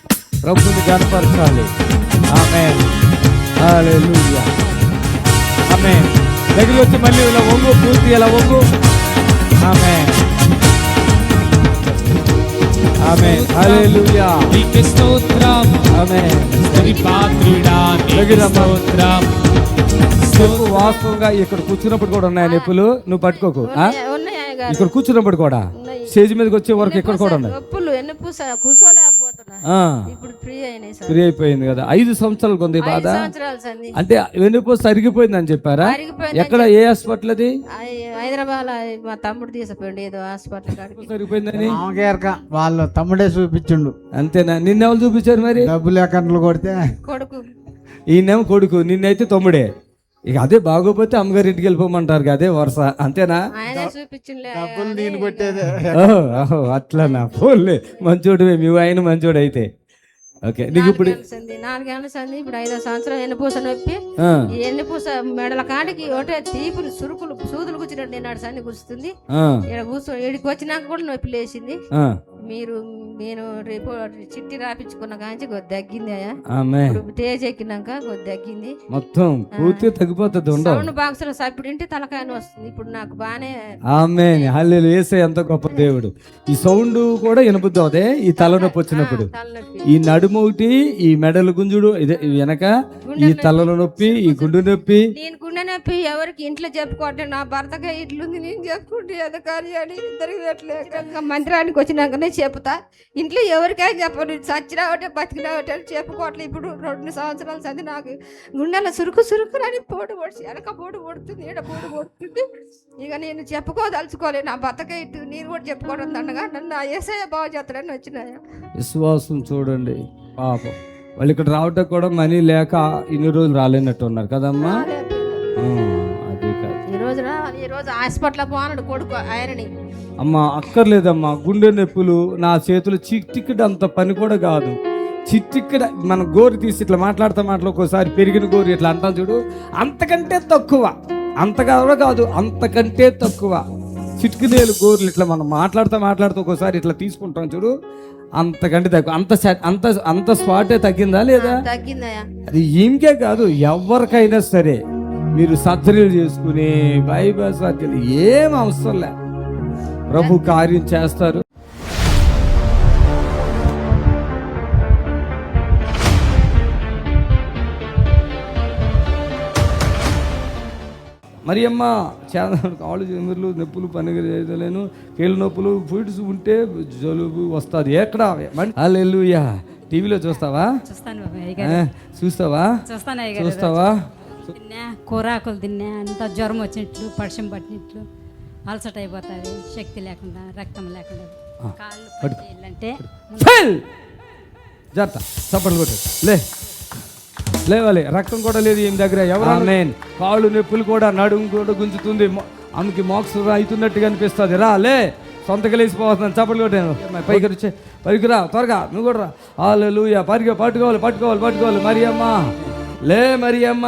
S7: ప్రభుని గణపరచాలి. ఆమేన్. హల్లెలూయా. ఆమేన్. దగ్గరికి వచ్చి మళ్ళీ ఇలా వంగు, పూర్తి ఇలా వంగు. ఆమేన్ ఆమేన్. హల్లెలూయా. నీకే స్తోత్రం. ఆమేన్. పరిపాత్రుడా నీకే స్తోత్రం. వాస్తవంగా ఇక్కడ కూర్చున్నప్పుడు కూడా ఉన్నాయి నొప్పులు, నువ్వు పట్టుకోకు. ఇక్కడ కూర్చున్నప్పుడు కూడా, స్టేజ్ మీదకి వచ్చే వరకు ఇక్కడ కూడా ఉన్నాయి. ఫ్రీ అయిపోయింది కదా. 5 సంవత్సరాలు కొంది బాధ. అంటే వెన్నుపూస అరిగిపోయింది అని చెప్పారా? ఎక్కడ? ఏ హాస్పిటల్ అది?
S4: హైదరాబాద్. మా తమ్ముడు తీసుకుపోయిండు ఏదో హాస్పిటల్.
S7: సరిపోయిందని
S12: వాళ్ళ తమ్ముడే చూపించిండు.
S7: అంతేనా? నిన్నెవరు చూపించారు మరి?
S12: డబ్బులు అకౌంట్లు కొడితే
S4: కొడుకు,
S7: ఈయనేమో కొడుకు, నిన్నైతే తమ్ముడే. ఇక అదే బాగోపోతే అమ్మగారి ఇంటికి వెళ్ళిపోమంటారు, అదే వరుస. అంతేనా?
S12: డబ్బులు నేను కొట్టేదే.
S7: అట్లానా? ఫోన్లే, మంచోడు. మీ ఆయన మంచోడు అయితే. ఓకే నీకు ఇప్పుడు
S4: 4 ఏళ్ళ సంది ఇప్పుడు 5వ సంవత్సరం ఎన్నుపూస నొప్పి. ఈ ఎన్నుపూస మెడల కాడికి ఒకటే తీపులు సురుకులు సూదులు కూర్చున్నట్టు నేను సన్ని కూర్చుంది. ఇక్కడ కూర్చో ఇక్కడికి వచ్చినాక కూడా నొప్పి లేచింది. నేను రిపోర్ట్ చిట్టి రాపించుకున్న కాంచి కొద్ది తగ్గిందయ్యా. తేజ్ ఎక్కినాక కొద్ది తగ్గింది.
S7: మొత్తం పూర్తి తగ్గిపోతుంది.
S4: సౌండ్ బాక్స్ లో సప్పుడింటి తలకాయ వస్తుంది. ఇప్పుడు నాకు బానే.
S7: ఆమేన్ హల్లెలూయా. యేసే ఎంత గొప్ప దేవుడు. ఈ సౌండ్ కూడా వినబుద్ది ఈ తలనొప్పి వచ్చినప్పుడు. ఈ నడుము ఒకటి, ఈ మెడల గుంజుడు, ఇదే వెనక ఈ తలలో నొప్పి, ఈ గుండు నొప్పి.
S4: నేను గుండె నొప్పి ఎవరికి ఇంట్లో చెప్పుకోవట్లేదు. నా భర్తగా ఇట్లుంది నేను చెప్పుకుంటే అది కార్యాన్ని ఇద్దరికి మందిరానికి వచ్చినాకనే చెప్తా. ఇంట్లో ఎవరికైనా చెప్పను. చచ్చినా ఒకటే బతికినా ఒకటే చెప్పుకోవట్లేదు. ఇప్పుడు 2 సంవత్సరాల సంది నాకు గుండెల సురుకు అని పోటు పొడిచి వెనక పోటు పడుతుంది, ఈడ పోటు పడుతుంది. ఇక నేను చెప్పుకోదలుచుకోలేదు. నా భర్తగా ఇటు నేను కూడా చెప్పుకోవడం దండగా నన్ను యేసయ్య బాగు చేస్తాడని వచ్చినాయా.
S7: విశ్వాసం చూడండి పాపం. వాళ్ళు ఇక్కడ రావటం కూడా మనీ లేక ఇన్ని రోజులు రాలేనట్టు ఉన్నారు కదమ్మా. అది కాదు
S4: ఈ రోజు హాస్పిటల్ పోనాడు కొడుకు ఆయనని.
S7: అమ్మా అక్కర్లేదమ్మా. గుండె నొప్పులు నా చేతులు చిట్టిక్కడ అంత పని కూడా కాదు. చిట్టిక్కడ మన గోరు తీసి ఇట్లా మాట్లాడుతూ ఒక్కోసారి పెరిగిన గోరు ఇట్లా అంటాం చూడు, అంతకంటే తక్కువ. అంతగా కూడా కాదు, అంతకంటే తక్కువ. చిటికినేలు గోర్లు ఇట్లా మనం మాట్లాడుతూ ఒక్కోసారి ఇట్లా తీసుకుంటాం చూడు, అంతకంటే తక్కువ. అంత స్పాటే తగ్గిందా లేదా?
S4: తగ్గిందయ్యా.
S7: అది ఈమెకే కాదు, ఎవరికైనా సరే మీరు సర్జరీలు చేసుకుని బైపాస్ సర్జరీ ఏం అవసరం లే, ప్రభు కార్యం చేస్తారు. మరి అమ్మ చాలా కాళ్ళు చెమర్లు నొప్పులు పనిగలేను, కీళ్ళ నొప్పులు ఫుడ్స్ ఉంటే జలుబు వస్తుంది. ఎక్కడ హల్లెలూయా. టీవీలో చూస్తావా? చూస్తావా?
S13: తిన్నా కూరాకులు తిన్నా, అంత జ్వరం వచ్చినట్లు, పడిశం పట్టినట్లు, అలసట అయిపోతుంది, శక్తి లేకుండా, రక్తం లేకుండా, కాళ్ళు పట్టింటే
S7: జాగ్రత్త. చప్పట్లు కొట్టు, లేవాలి. రక్తం కూడా లేదు ఈమె దగ్గర. ఎవరు కాళ్ళు నొప్పులు కూడా, నడుము కూడా గుంజుతుంది, ఆమెకి మోక్స్ అవుతున్నట్టుగా అనిపిస్తుంది. లే సొంతగా లేచిపోతున్నాను. చప్పట్లు కొట్టాను. పైకి వచ్చే పైకి రా త్వరగా, నువ్వు కూడా రా. హల్లెలూయా. పట్టుకోవాలి మరి అమ్మ మరి అమ్మ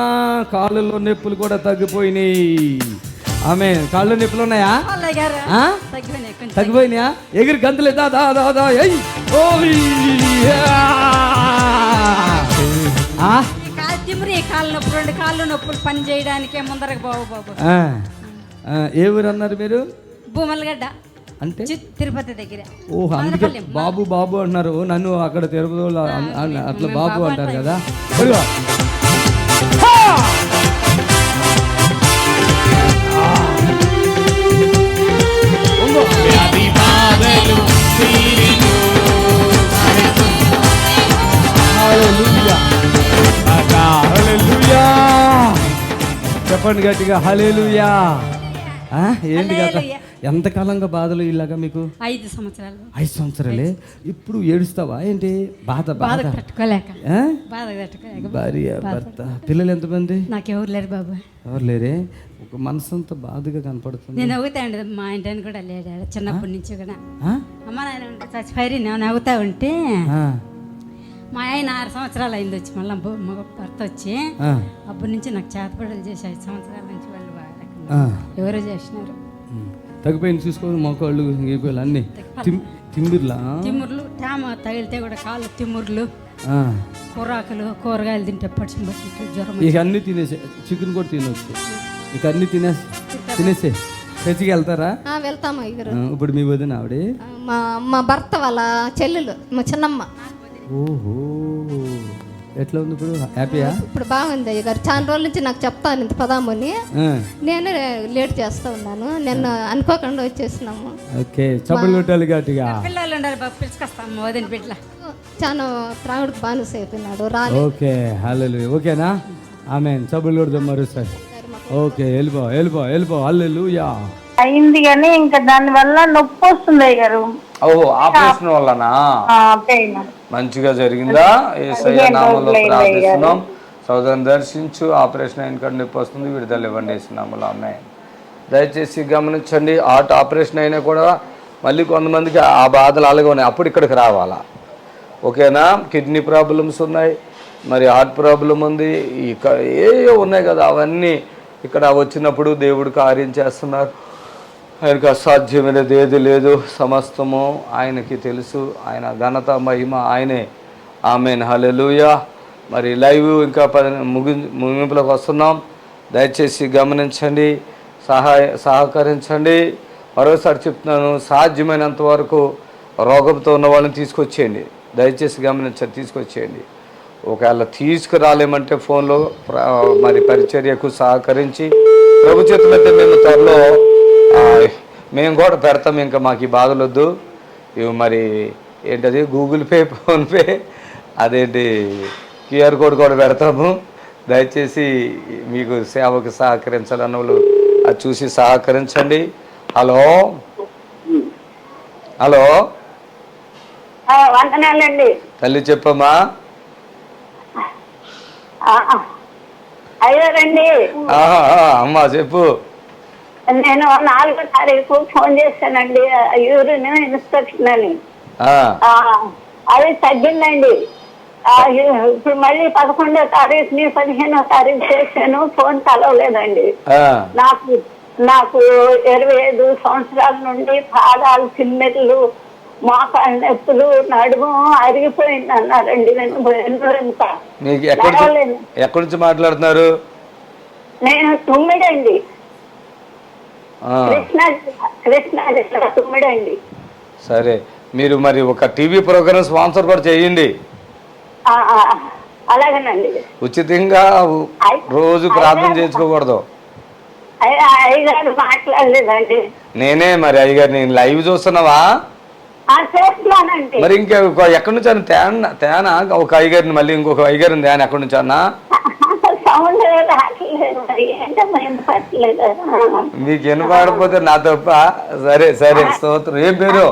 S7: కాళ్ళలో నొప్పులు కూడా తగ్గిపోయినాయి. ఆమె కాళ్ళు నొప్పులు ఉన్నాయా? తగ్గిపోయినాయా? ఎగిరి గంతులే దా.
S13: కాళ్ళు నొప్పులు, 2 కాళ్ళు నొప్పులు పని చేయడానికే ముందరకు బాబు.
S7: ఏ ఊరు అన్నారు మీరు?
S13: భూమలగడ్డ
S7: అంటే
S13: తిరుపతి దగ్గర.
S7: ఓహో, అందుకే బాబు అంటున్నారు. నన్ను అక్కడ తిరుపతి అట్లా బాబు అంటారు కదా. చెప్పండి గట్టిగా హల్లెలూయా. ఏంటి కదా, ఎంతకాలంగా బాధలు ఇలాగా మీకు?
S13: 5 సంవత్సరాలు.
S7: 5 సంవత్సరాలే. ఇప్పుడు ఏడుస్తావా ఏంటి? బాధ
S13: తట్టుకోలేక.
S7: భార్య భర్త పిల్లలు ఎంతమంది?
S13: నాకు ఎవరు లేరు బాబు.
S7: ఎవరు లేరే? ఒక మనసంతా బాధగా కనపడుతుంది.
S13: నేను అవుతాండి, మా ఇంటిని కూడా లేడు చిన్నప్పటి నుంచి కూడా. అమ్మ నాయన ఉంటే చచ్చిపోయి నేను అవుతా ఉంటే మా ఆయన 6 సంవత్సరాలు అయింది వచ్చి, మళ్ళీ భర్త వచ్చి అప్పటి నుంచి నాకు చేతపడలు చేసి 5 సంవత్సరాల నుంచి వాళ్ళు ఎవరో చేసినారు.
S7: తగ్గిపోయింది చూసుకోవాలి. మొక్కళ్ళు గీకోళ్ళు అన్ని తిమ్ముర్లు
S13: తేమ తగిలితే కూడా కాళ్ళు తిమ్ముర్లు, కూరాకులు, కూరగాయలు తింటే పడిచి పట్టి జ్వరం.
S7: ఇక అన్ని తినేసే, చికెన్ కూడా తినవచ్చు. ఇక అన్ని తినేసే చర్చికి వెళ్తారా?
S4: వెళ్తాము.
S7: ఇప్పుడు మీ వదిన ఆవిడ
S4: మా భర్త వాళ్ళ చెల్లెలు, మా చిన్నమ్మ.
S7: ఓహో, ఎట్లా ఉంది ఇప్పుడు? హ్యాపీయా?
S4: ఇప్పుడు బాగుంది అయ్యగారు. చాలా రోజుల నుంచి నాకు చెప్తాను ఇంత పదామని, నేను లేట్ చేస్తా ఉన్నాను. నేను అనుకోకుండా వచ్చేసినాము.
S7: ఓకే, చప్పట్లు కొట్టాలి గట్టిగా.
S13: పిల్లలు ఉండాలి బాబు, పిలుచుకొస్తాము వదిన బిడ్డ.
S4: చాలా త్రాగుడికి బానిస అయిపోయినాడు.
S7: ఓకే హల్లెలూయా. ఓకేనా? ఆమేన్. చప్పట్లు కొడదాం మరోసారి. ఓకే, వెళ్ళిపో. హల్లెలూయా.
S11: అయింది కానీ ఇంకా దాని వల్ల నొప్పి వస్తుంది అయ్యారు.
S7: ఓహో, ఆపరేషన్ వల్లనా? మంచిగా జరిగిందా? యేసయ్య నామములో ప్రార్థిస్తున్నాం. సోదరుని దర్శించు. ఆపరేషన్ అయిన కాడ నొప్పి వస్తుంది, విడుదల ఇవ్వండి యేసునామములో. ఆమేన్. దయచేసి గమనించండి, ఆపరేషన్ అయినా కూడా మళ్ళీ కొంతమందికి ఆ బాధలు అలాగే ఉన్నాయి. అప్పుడు ఇక్కడికి రావాలా? ఓకేనా? కిడ్నీ ప్రాబ్లమ్స్ ఉన్నాయి, మరి హార్ట్ ప్రాబ్లం ఉంది, ఇక ఏవో ఉన్నాయి కదా, అవన్నీ ఇక్కడ వచ్చినప్పుడు దేవుడు కార్యం చేస్తున్నారు. ఆయనకు అసాధ్యమైనది ఏది లేదు, సమస్తము ఆయనకి తెలుసు, ఆయన ఘనత మహిమ ఆయనే. ఆమేన్, హల్లెలూయా. మరి లైవ్ ఇంకా ముగింపులోకి వస్తున్నాం. దయచేసి గమనించండి, సహకరించండి. మరోసారి చెప్తున్నాను, సాధ్యమైనంత వరకు రోగంతో ఉన్న వాళ్ళని తీసుకొచ్చేయండి. దయచేసి గమనించండి, తీసుకొచ్చేయండి. ఒకవేళ తీసుకురాలేమంటే ఫోన్లో మరి పరిచర్యకు సహకరించి ప్రభు చేతులైతే మేము త్వరలో మేము కూడా పెడతాం. ఇంకా మాకు ఈ బాధలొద్దు. ఇవి మరి ఏంటది గూగుల్ పే, ఫోన్పే, అదేంటి క్యూఆర్ కోడ్ కూడా పెడతాము. దయచేసి మీకు సేవకు సహకరించాలన్న వాళ్ళు అది చూసి సహకరించండి. హలో హలో
S8: వందనాలండి.
S7: తల్లి చెప్పమ్మా.
S8: అయ్యారండి,
S7: అమ్మా చెప్పు.
S8: నేను 4వ తారీఖు ఫోన్ చేశానండి, యూరిన్ ఇన్స్పెక్షన్ అని. అది తగ్గిందండి. ఇప్పుడు మళ్ళీ 11వ తారీఖుని 15వ తారీఖు చేశాను, ఫోన్ కలవలేదండి. నాకు 25 సంవత్సరాల నుండి పాదాలు, చిమ్మెర్లు, మోకాళ్ళ నొప్పులు, నడుము అరిగిపోయింది అన్నారండి.
S7: మీకు ఎక్కడి నుంచి మాట్లాడుతున్నారు?
S8: నేను తుమ్మిడండి, కృష్ణా జిల్లా తుమ్మిడండి.
S7: సరే, మీరు మరి ఒక టీవీ ప్రోగ్రామ్ స్పాన్సర్ కూడా చేయండి.
S8: అలాగేనండి.
S7: ఉచితంగా రోజు ప్రార్థన చేసుకోకూడదు.
S8: అయ్యగారు మాట్లాడలేదండి.
S7: నేనే మరి అయ్యగారు, నేను లైవ్ చూస్తున్నావా?
S8: చేస్తున్నానండి.
S7: మరి ఇంకా ఎక్కడి నుంచి అన్న తేనా ఒక అయ్యగారిని, మళ్ళీ ఇంకొక అయ్యగారిని తేనా ఎక్కడి నుంచి అన్నా? మీకు వినపడకపోతే నా తప్ప. సరే సరే, స్తోత్రం. ఏం పేరు?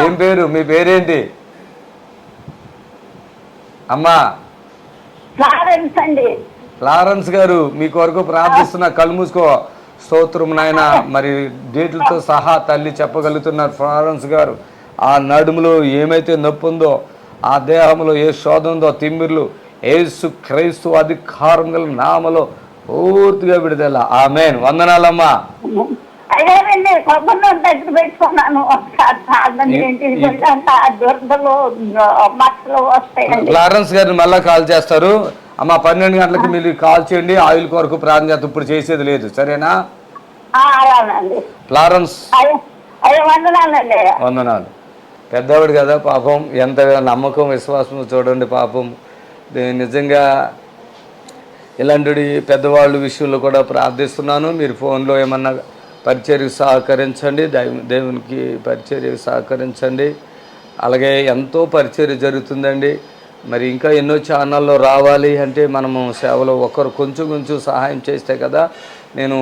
S7: ఏం పేరు? మీ పేరేంటి అమ్మా? ఫ్లారెన్స్ గారు, మీ కొరకు ప్రార్థిస్తున్నా. కళ్ళు మూసుకో. స్తోత్రం నాయన. మరి డేట్లతో సహా తల్లి చెప్పగలుగుతున్నారు ఫ్లారెన్స్ గారు. ఆ నడుములో ఏమైతే నొప్పి ఉందో, ఆ దేహంలో ఏ శోధ ఉందో, తిమ్మిర్లు యేసు క్రీస్తు అధికారం గల నామలో పూర్తిగా విడుదల. ఆమేన్. వందనాలమ్మా. ఫ్లారెన్స్ గారిని మళ్ళా కాల్ చేస్తారు అమ్మా. 12 గంటలకు మీరు కాల్ చేయండి. ఆయిల్ కొరకు ప్రార్థన చేస్తే ఇప్పుడు చేసేది లేదు, సరేనా? ఫ్లారెన్స్ వందనాలు. పెద్దవాడు కదా పాపం, ఎంత నమ్మకం విశ్వాసం చూడండి పాపం. నిజంగా ఇలాంటి పెద్దవాళ్ళ విషయంలో కూడా ప్రార్థిస్తున్నాను. మీరు ఫోన్లో ఏమన్నా పరిచర్యకు సహకరించండి, దేవునికి పరిచర్యకు సహకరించండి. అలాగే ఎంతో పరిచర్య జరుగుతుందండి. మరి ఇంకా ఎన్నో ఛానల్లో రావాలి అంటే మనము సేవలో ఒకరు కొంచెం సహాయం చేస్తే కదా నేను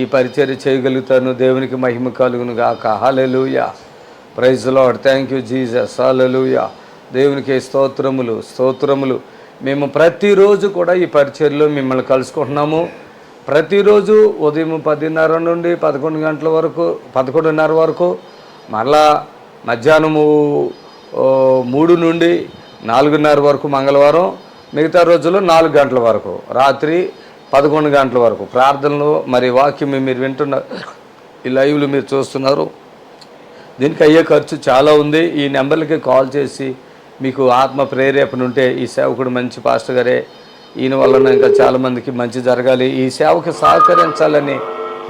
S7: ఈ పరిచర్య చేయగలుగుతాను. దేవునికి మహిమ కలుగును గాక. హల్లెలూయా. Praise Lord. Thank you Jesus. హల్లెలూయా. దేవునికి స్తోత్రములు. మేము ప్రతిరోజు కూడా ఈ పరిచర్యలో మిమ్మల్ని కలుసుకుంటున్నాము. ప్రతిరోజు ఉదయం 10:30 నుండి 11 గంటల వరకు, 11:30 వరకు, మరలా మధ్యాహ్నము 3 నుండి 4:30 వరకు మంగళవారం, మిగతా రోజుల్లో 4 గంటల వరకు, రాత్రి 11 గంటల వరకు ప్రార్థనలు. మరి వాక్యం మీరు వింటున్నారు, ఈ లైవ్లు మీరు చూస్తున్నారు. దీనికి అయ్యే ఖర్చు చాలా ఉంది. ఈ నెంబర్లకి కాల్ చేసి మీకు ఆత్మ ప్రేరేపణ ఉంటే, ఈ సేవకుడు మంచి పాస్టర్ గారే, ఈయన వలన ఇంకా చాలామందికి మంచి జరగాలి, ఈ సేవకు సహకరించాలని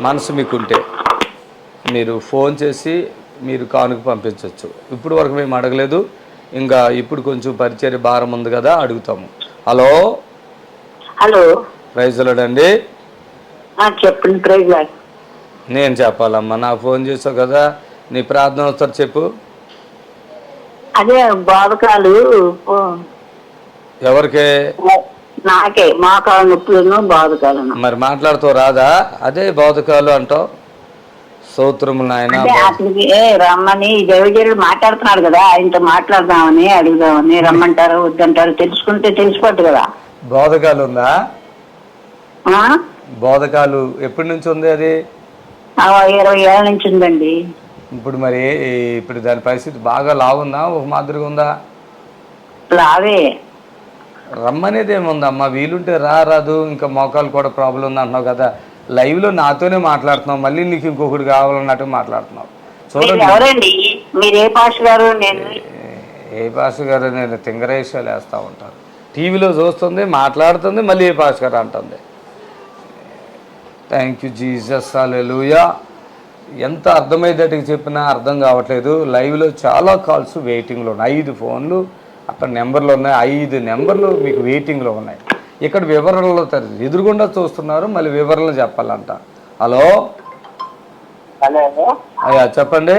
S7: మనసు మీకుంటే మీరు ఫోన్ చేసి మీరు కానుక పంపించవచ్చు. ఇప్పుడు వరకు మేము అడగలేదు, ఇంకా ఇప్పుడు కొంచెం పరిచర్య భారం ఉంది కదా, అడుగుతాము. హలో ప్రైజ్ లార్డ్ అండి.
S8: చెప్పండి. Praise Lord.
S7: నేను చెప్పాలమ్మా, నాకు ఫోన్ చేసావు కదా, నీ ప్రార్థన వస్తారు చెప్పు.
S8: అదే బాధకాలు
S7: ఎవరికే?
S8: నాకే. మోకాళ్ళ నొప్పులను బాధకాలు.
S7: మరి మాట్లాడుతావు రాదా? అదే బాధకాలు అంటావు. స్తోత్రము నాయన.
S8: అతనికి రమ్మని దేవజనుడు మాట్లాడుతున్నాడు కదా, ఆయనతో మాట్లాడదామని అడుగుదామని. రమ్మంటారు వద్దంటారు తెలుసుకుంటే తెలిసిపోద్దు కదా.
S7: బోధకాలు ఉందా? బోధకాలు ఎప్పటి నుంచి ఉంది? అది
S8: 20 ఏళ్ళ నుంచి ఉందండి.
S7: ఇప్పుడు మరి ఇప్పుడు దాని పరిస్థితి బాగా లావుందా, ఒక మాదిరిగా ఉందా?
S11: లావే.
S7: రమ్మనేది ఏముందమ్మా, వీలుంటే రాదు. ఇంకా మోకాలు కూడా ప్రాబ్లం ఉంది అంటున్నావు కదా, లైవ్లో నాతోనే మాట్లాడుతున్నావు, మళ్ళీ నీకు ఇంకొకటి కావాలన్నట్టు మాట్లాడుతున్నావు. చూడండి,
S11: ఎవరండి మీరు? ఏ భాష గారు? నేను
S7: ఏ భాష గారు? నేను తింగరేషాలు వేస్తూ ఉంటాను. టీవీలో చూస్తుంది, మాట్లాడుతుంది, మళ్ళీ ఏ భాష గారు అంటుంది. థ్యాంక్ యూ జీసస్, హల్లెలూయా. ఎంత అర్థమయ్యేటట్టుగా చెప్పినా అర్థం కావట్లేదు. లైవ్లో చాలా కాల్స్ వెయిటింగ్లో ఉన్నాయి. 5 ఫోన్లు అక్కడ నెంబర్లు ఉన్నాయి, 5 నెంబర్లు మీకు వెయిటింగ్లో ఉన్నాయి. ఇక్కడ వివరణలో ఎదురుగుండా చూస్తున్నారు, మళ్ళీ వివరణలు చెప్పాలంట. హలో అయ్యా, చెప్పండి.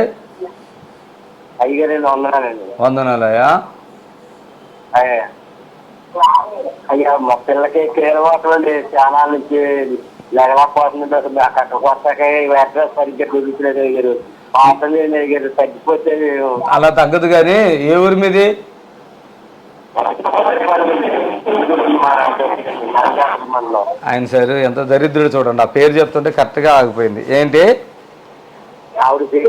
S7: వందనాలయ్యా.
S14: అయ్యా మా పిల్లకి క్రీడవాటం అండి, చాలా నుంచి లెగలేకపోతుంది. అక్కడ కొత్తగా అడ్రస్ సరిగ్గా చూపించలేదు అయ్యారు, పాటలు అయ్యారు, తగ్గిపోతే.
S7: అలా తగ్గదు కానీ, ఏ ఊరి మీది? ఆయన సార్ ఎంత దరిద్రుడు చూడండి, ఆ పేరు చెప్తుంటే కరెక్ట్గా ఆగిపోయింది. ఏంటి
S14: ఆవిడ పేరు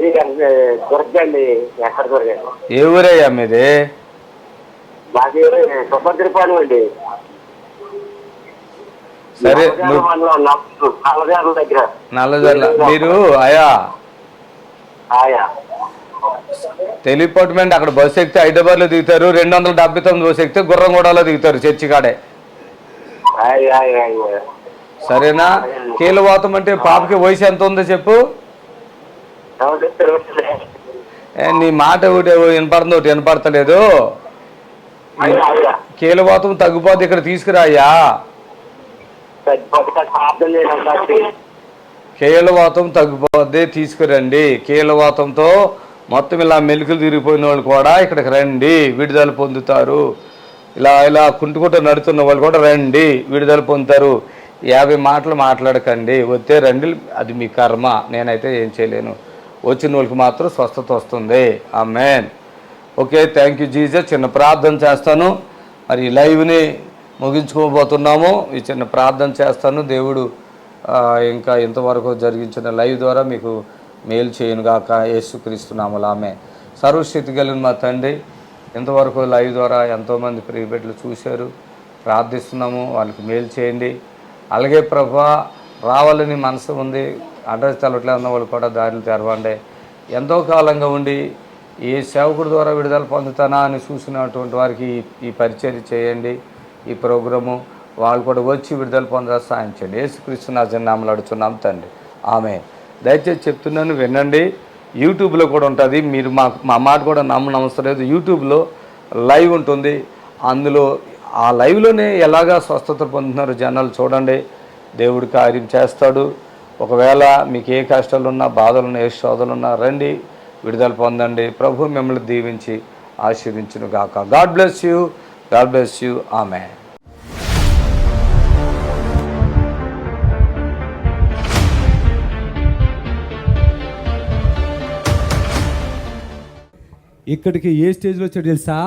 S14: దుర్గ అండి, ఎక్కడ దుర్గ?
S7: ఏ ఊరయ్యా మీది?
S14: మాది సుభద్రపాలెం అండి.
S7: సరే,
S14: దగ్గర
S7: నల్లజర్ల. మీరు అయా టెలిపోర్ట్మెంట్ అక్కడ బస్సు ఎక్కితే హైదరాబాద్లో దిగుతారు, 279 బస్సు ఎక్కితే గుర్రంగూడలో దిగుతారు, చర్చి కాడే. సరేనా? కీలవాతం అంటే పాపకి వయసు ఎంత ఉందో చెప్పు. నీ మాట ఒకటి వినపడుతుంది, ఒకటి వినపడతలేదు. కీలవాతం తగ్గిపోతే ఇక్కడ తీసుకురాయ్యా. కీలవాతం తగ్గిపోద్ది, తీసుకురండి. కీలవాతంతో మొత్తం ఇలా మెలికలు తిరిగిపోయిన వాళ్ళు కూడా ఇక్కడికి రండి, విడుదల పొందుతారు. ఇలా కుంటుకుంటూ నడుతున్న వాళ్ళు కూడా రండి, విడుదల పొందుతారు. 50 మాటలు మాట్లాడకండి, వస్తే రండి, అది మీ కర్మ, నేనైతే ఏం చేయలేను. వచ్చిన వాళ్ళకి మాత్రం స్వస్థత వస్తుంది. ఆమేన్. Okay, thank you Jesus. చిన్న ప్రార్థన చేస్తాను, మరి లైవ్ని ముగించుకోబోతున్నాము. ఈ చిన్న ప్రార్థన చేస్తాను. దేవుడు ఇంకా ఇంతవరకు జరిగించిన లైవ్ ద్వారా మీకు మేలు చేయనుగాక, యేసుక్రీస్తు నామములో ఆమేన్. సర్వశక్తి కలిగిన మా తండ్రి, ఇంతవరకు లైవ్ ద్వారా ఎంతోమంది ప్రియబిడ్డలు చూశారు, ప్రార్థిస్తున్నాము, వాళ్ళకి మేలు చేయండి. అలాగే ప్రభా, రావాలని మనసు ఉంది, అడ్రస్ తెలవట్లేదు అన్న వాళ్ళు కూడా దారిలు తెరవండి. ఎంతో కాలంగా ఉండి ఏ సేవకుడి ద్వారా విడుదల పొందుతానా అని చూసినటువంటి వారికి ఈ పరిచర్య చేయండి, ఈ ప్రోగ్రాము. వాళ్ళు కూడా వచ్చి విడుదల పొందడా సాధించండి. యేసుక్రీస్తు నామములో అడుగుతున్నాం తండ్రి, ఆమేన్. దయచేసి చెప్తున్నాను, వినండి. యూట్యూబ్లో కూడా ఉంటుంది. మీరు మా మాట కూడా నమ్మనవసరం లేదు. యూట్యూబ్లో లైవ్ ఉంటుంది. అందులో ఆ లైవ్లోనే ఎలాగా స్వస్థత పొందుతున్నారు జనాలు చూడండి. దేవుడు కార్యం చేస్తాడు. ఒకవేళ మీకు ఏ కష్టాలున్నా, బాధలున్నా, ఏ శోధలున్నా రండి, విడుదల పొందండి. ప్రభు మిమ్మల్ని దీవించి ఆశీర్వించును గాక. God bless you, God bless you. ఆమేన్.
S1: ఇక్కడికి ఏ స్టేజ్లో వచ్చాడు తెలుసా?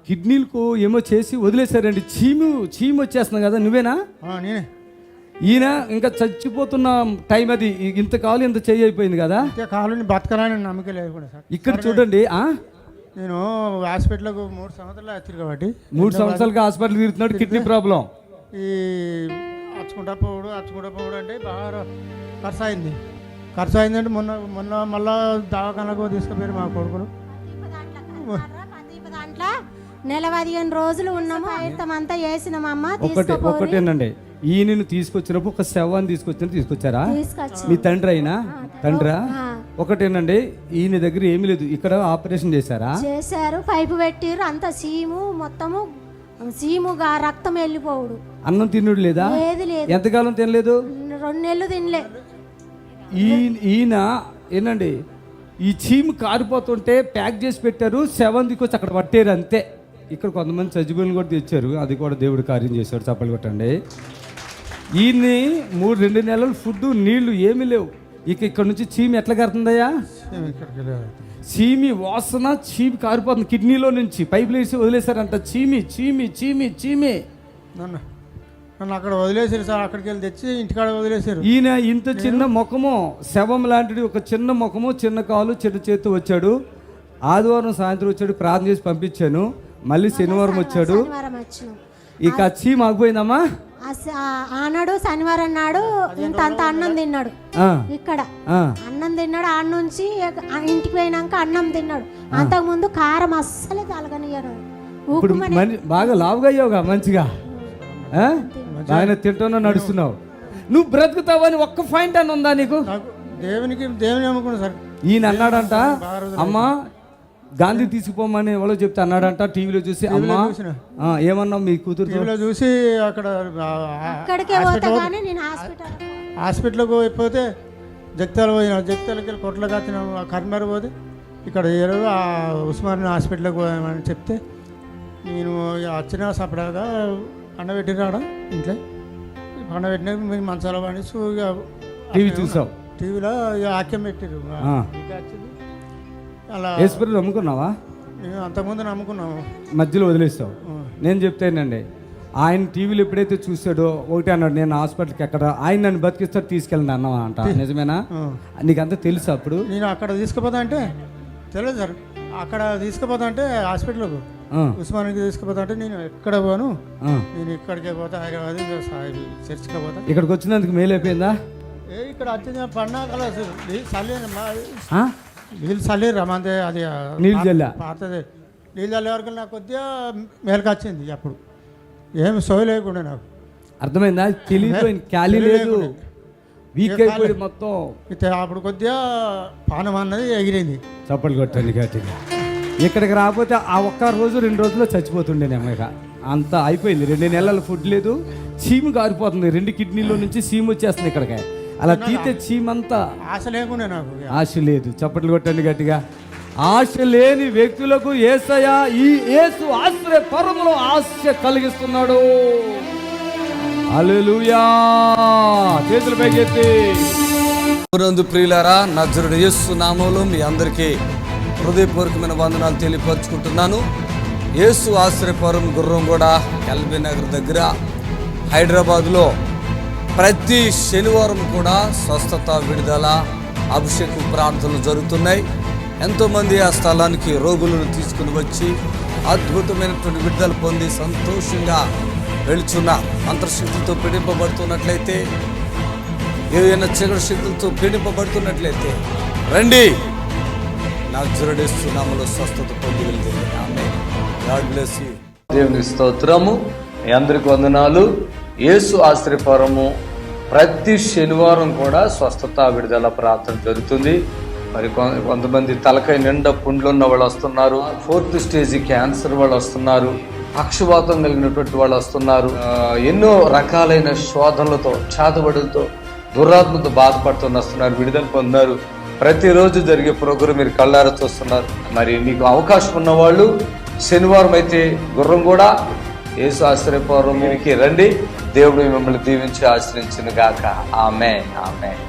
S1: కిడ్నీలకు ఏమో చేసి వదిలేశారండి. చీము వచ్చేస్తుంది కదా, నువ్వేనా?
S12: నేనే.
S1: ఈయన ఇంకా చచ్చిపోతున్న టైం అది, ఇంతకాలం ఇంత చెయ్యి అయిపోయింది కదా,
S12: కాలని బతకరాని నమ్మకం లేదు కూడా సార్.
S1: ఇక్కడ చూడండి,
S12: నేను హాస్పిటల్కు 3 సంవత్సరాలు వచ్చారు కాబట్టి
S1: 3 సంవత్సరాలుగా హాస్పిటల్ తిరుగుతున్నాడు, కిడ్నీ ప్రాబ్లం.
S12: ఈ అచ్చుకుంటా పోవడం అంటే బాగా ఖర్చు అయిందంటే మొన్న మళ్ళా దవాఖానకు తీసుకుపోయారు మా కొడుకును.
S4: దాంట్లో నెల 15 రోజులు ఉన్నాము, అంతా వేసినాం. అమ్మ
S1: ఒకటేనండి, ఈయనను తీసుకొచ్చినప్పుడు ఒక శవాన్ని తీసుకొచ్చారా? మీ తండ్రా? ఒకటేనండి, ఈయన దగ్గర ఏమీ లేదు, ఇక్కడ ఆపరేషన్ చేశారు,
S4: పైపు పెట్టిరు, అంత మొత్తము సీముగా రక్తం వెళ్ళిపోవుడు.
S1: అన్నం తిన్నుడు లేదా? ఎంతకాలం తినలేదు?
S4: 2 నెలలు తినలే.
S1: ఈయన ఏనండి, ఈ చీము కారిపోతుంటే ప్యాక్ చేసి పెట్టారు, శవం దిక్కొచ్చి అక్కడ పట్టారు అంతే. ఇక్కడ కొంతమంది సజ్జిబులను కూడా తెచ్చారు, అది కూడా దేవుడు కార్యం చేశాడు. చప్పలు కొట్టండి. ఈయన్ని 2 నెలలు ఫుడ్, నీళ్లు ఏమీ లేవు. ఇక్కడ నుంచి చీమి ఎట్లా కడుతుందయ్యా? చీమి వాసన, చీమి కారిపోతుంది కిడ్నీలో నుంచి. పైపులు వేసి వదిలేశారంట. చీమి
S12: నన్ను అక్కడ వదిలేసారు సార్. అక్కడికి వెళ్ళి తెచ్చి ఇంటికాడ వదిలేసారు.
S7: ఈయన ఇంత చిన్న ముఖము, శవం లాంటిది, ఒక చిన్న ముఖము, చిన్న కాలు, చిన్న చేతి వచ్చాడు. ఆదివారం సాయంత్రం వచ్చాడు, ప్రార్థన చేసి పంపించాను. మళ్ళీ శనివారం వచ్చాడు. ఇక చీమ ఆగిపోయిందమ్మా.
S15: ఆనాడు శనివారం నాడు ఇంత అంత అన్నం తిన్నాడు. ఇక్కడ అన్నం తిన్నాడు. ఆడ నుంచి ఇంటికి పోయినాక అన్నం తిన్నాడు. అంతకు ముందు కారం అస్సలే తలగనియను.
S7: ఇప్పుడు బాగా లావుగా అయ్యావుగా, మంచిగా ఆయన తింటున్నా నడుస్తున్నావు. నువ్వు బ్రతుకుతావని ఒక్క పాయింట్ అని ఉందా నీకు?
S12: దేవుని నమ్ముకున్నా సార్.
S7: ఈయన అన్నాడంట, అమ్మా గాంధీ తీసుకుపోమని ఎవరో చెప్తే అన్నాడంట. టీవీలో చూసి అమ్మా ఏమన్నావు మీ కూతురు
S12: టీవీలో చూసి అక్కడ హాస్పిటల్కి పోయిపోతే జగిత్యాల పోయినా. జగిత్యాలకి వెళ్ళి కొట్లకి వచ్చిన కర్మర్ పోతే ఇక్కడ ఏదో ఉస్మాన్ హాస్పిటల్కి పోయామని చెప్తే నేను వచ్చిన సపడాగా పండబెట్టినాడ ఇంట్లో. పండబెట్టినాక మేము మంచాల పడి
S7: టీవీ చూసావు.
S12: టీవీలో వాక్యం పెట్టారు. అలా
S7: నమ్ముకున్నావా?
S12: నేను అంతకుముందు నమ్ముకున్నాము,
S7: మధ్యలో వదిలేస్తావు. నేను చెప్తానండి, ఆయన టీవీలో ఎప్పుడైతే చూసాడో ఒకటి అన్నాడు, నేను హాస్పిటల్కి ఎక్కడ ఆయన నన్ను బతికిస్తాడు తీసుకెళ్ళండి అన్నావా అంట. నిజమేనా? నీకంతా తెలుసు? అప్పుడు
S12: నేను అక్కడ తీసుకుపోతా అంటే తెలియదు సార్. అక్కడ తీసుకుపోతా అంటే హాస్పిటల్కు ఉస్మానికి తీసుకుపోతా అంటే నేను ఎక్కడ పోను, నేను ఇక్కడికే పోతా, హైదరాబాద్ చర్చికి పోతా.
S7: ఇక్కడికి వచ్చినందుకు మేలు అయిపోయిందా?
S12: ఇక్కడ వచ్చిన పండుగ నీళ్ళు చల్లేరు రమ్మంతే. అది
S7: నీళ్ళు చల్ల
S12: పాతది. నీళ్ళు చల్లే వరకు నాకు కొద్దిగా మేలకు వచ్చింది. అప్పుడు ఏమి సోయి లేకుండా నాకు.
S7: అర్థమైందా? తెలియదు, ఖాళీ లేదు, వీక్ అయిపోయి మొత్తం.
S12: అప్పుడు కొద్దిగా పానం అన్నది ఎగిరింది.
S7: చప్పట్లు కొట్టండి గట్టిగా. ఇక్కడికి రాకపోతే ఆ ఒక్క రోజు 2 రోజుల్లో చచ్చిపోతుండే అమ్మాయిక. అంతా అయిపోయింది. 2 నెలల ఫుడ్ లేదు, చీము కారిపోతుంది. 2 కిడ్నీలో నుంచి చీము వచ్చేస్తుంది ఇక్కడికి. అలా తీతే చీమంతా.
S12: ఆశ లేకుండా నాకు
S7: ఆశ లేదు. చప్పట్లు కొట్టండి గట్టిగా. ఆశ లేని వ్యక్తులకు యేసయ్య ఈ యేసు ఆశ్రయ పరములో ఆశ కలిగిస్తున్నాడు. హల్లెలూయా. చేతులు పైకెత్తి. ప్రియులారా, నజరుడు యేసు నామములో మీ అందరికీ హృదయపూర్వకమైన వందనాలు తెలియపరుచుకుంటున్నాను. యేసు ఆశ్రయపురం గుర్రంగూడ ఎల్బీ నగర్ దగ్గర హైదరాబాద్లో ప్రతి శనివారం కూడా స్వస్థత, విడుదల, అభిషేక ప్రార్థనలు జరుగుతున్నాయి. ఎంతోమంది ఆ స్థలానికి రోగులను తీసుకుని వచ్చి అద్భుతమైనటువంటి విడుదల పొంది సంతోషంగా వెళుచున్న మంత్రశక్తులతో పీడింపబడుతున్నట్లయితే, ఏదైనా చీకటి శక్తులతో పీడింపబడుతున్నట్లయితే రండి, నజరేయుడు నామములో స్వస్థత పొంది వెళ్తుంది. ఆమేన్. God bless you. దేవుని స్తోత్రము. మీ అందరికి వందనాలు. యేసు ఆశ్రయపురము ప్రతి శనివారం కూడా స్వస్థత, విడుదల ప్రార్థన జరుగుతుంది. మరి కొంతమంది తలకాయ నిండా పుండ్లు ఉన్న వాళ్ళు వస్తున్నారు. 4th స్టేజ్ క్యాన్సర్ వాళ్ళు వస్తున్నారు. పక్షవాతం కలిగినటువంటి వాళ్ళు వస్తున్నారు. ఎన్నో రకాలైన శోధనలతో, చేతబడులతో, దురాత్మతో బాధపడుతూ వస్తున్నారు. విడుదల పొందారు. ప్రతిరోజు జరిగే ప్రోగ్రాం మీరు కళ్ళారా చూస్తున్నారు. మరి మీకు అవకాశం ఉన్నవాళ్ళు శనివారం అయితే గుర్రంగూడ యేసు ఆశ్రయపురంకి రండి. దేవుడు మిమ్మల్ని దీవించి ఆశ్రయించును గాక. ఆమేన్. ఆమేన్.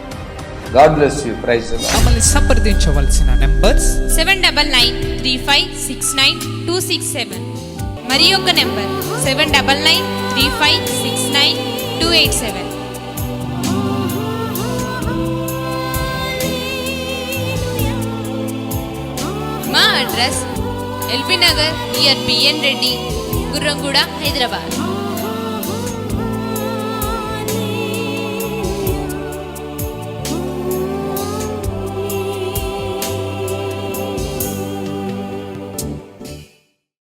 S7: God bless you. Praise the Lord.
S16: మమ్మల్ని సంప్రదించవలసిన నంబర్స్
S17: 79935267 మరి ఒక నంబర్ 7993569287. మా address LB Nagar near BN Reddy, Gurramguda, Hyderabad.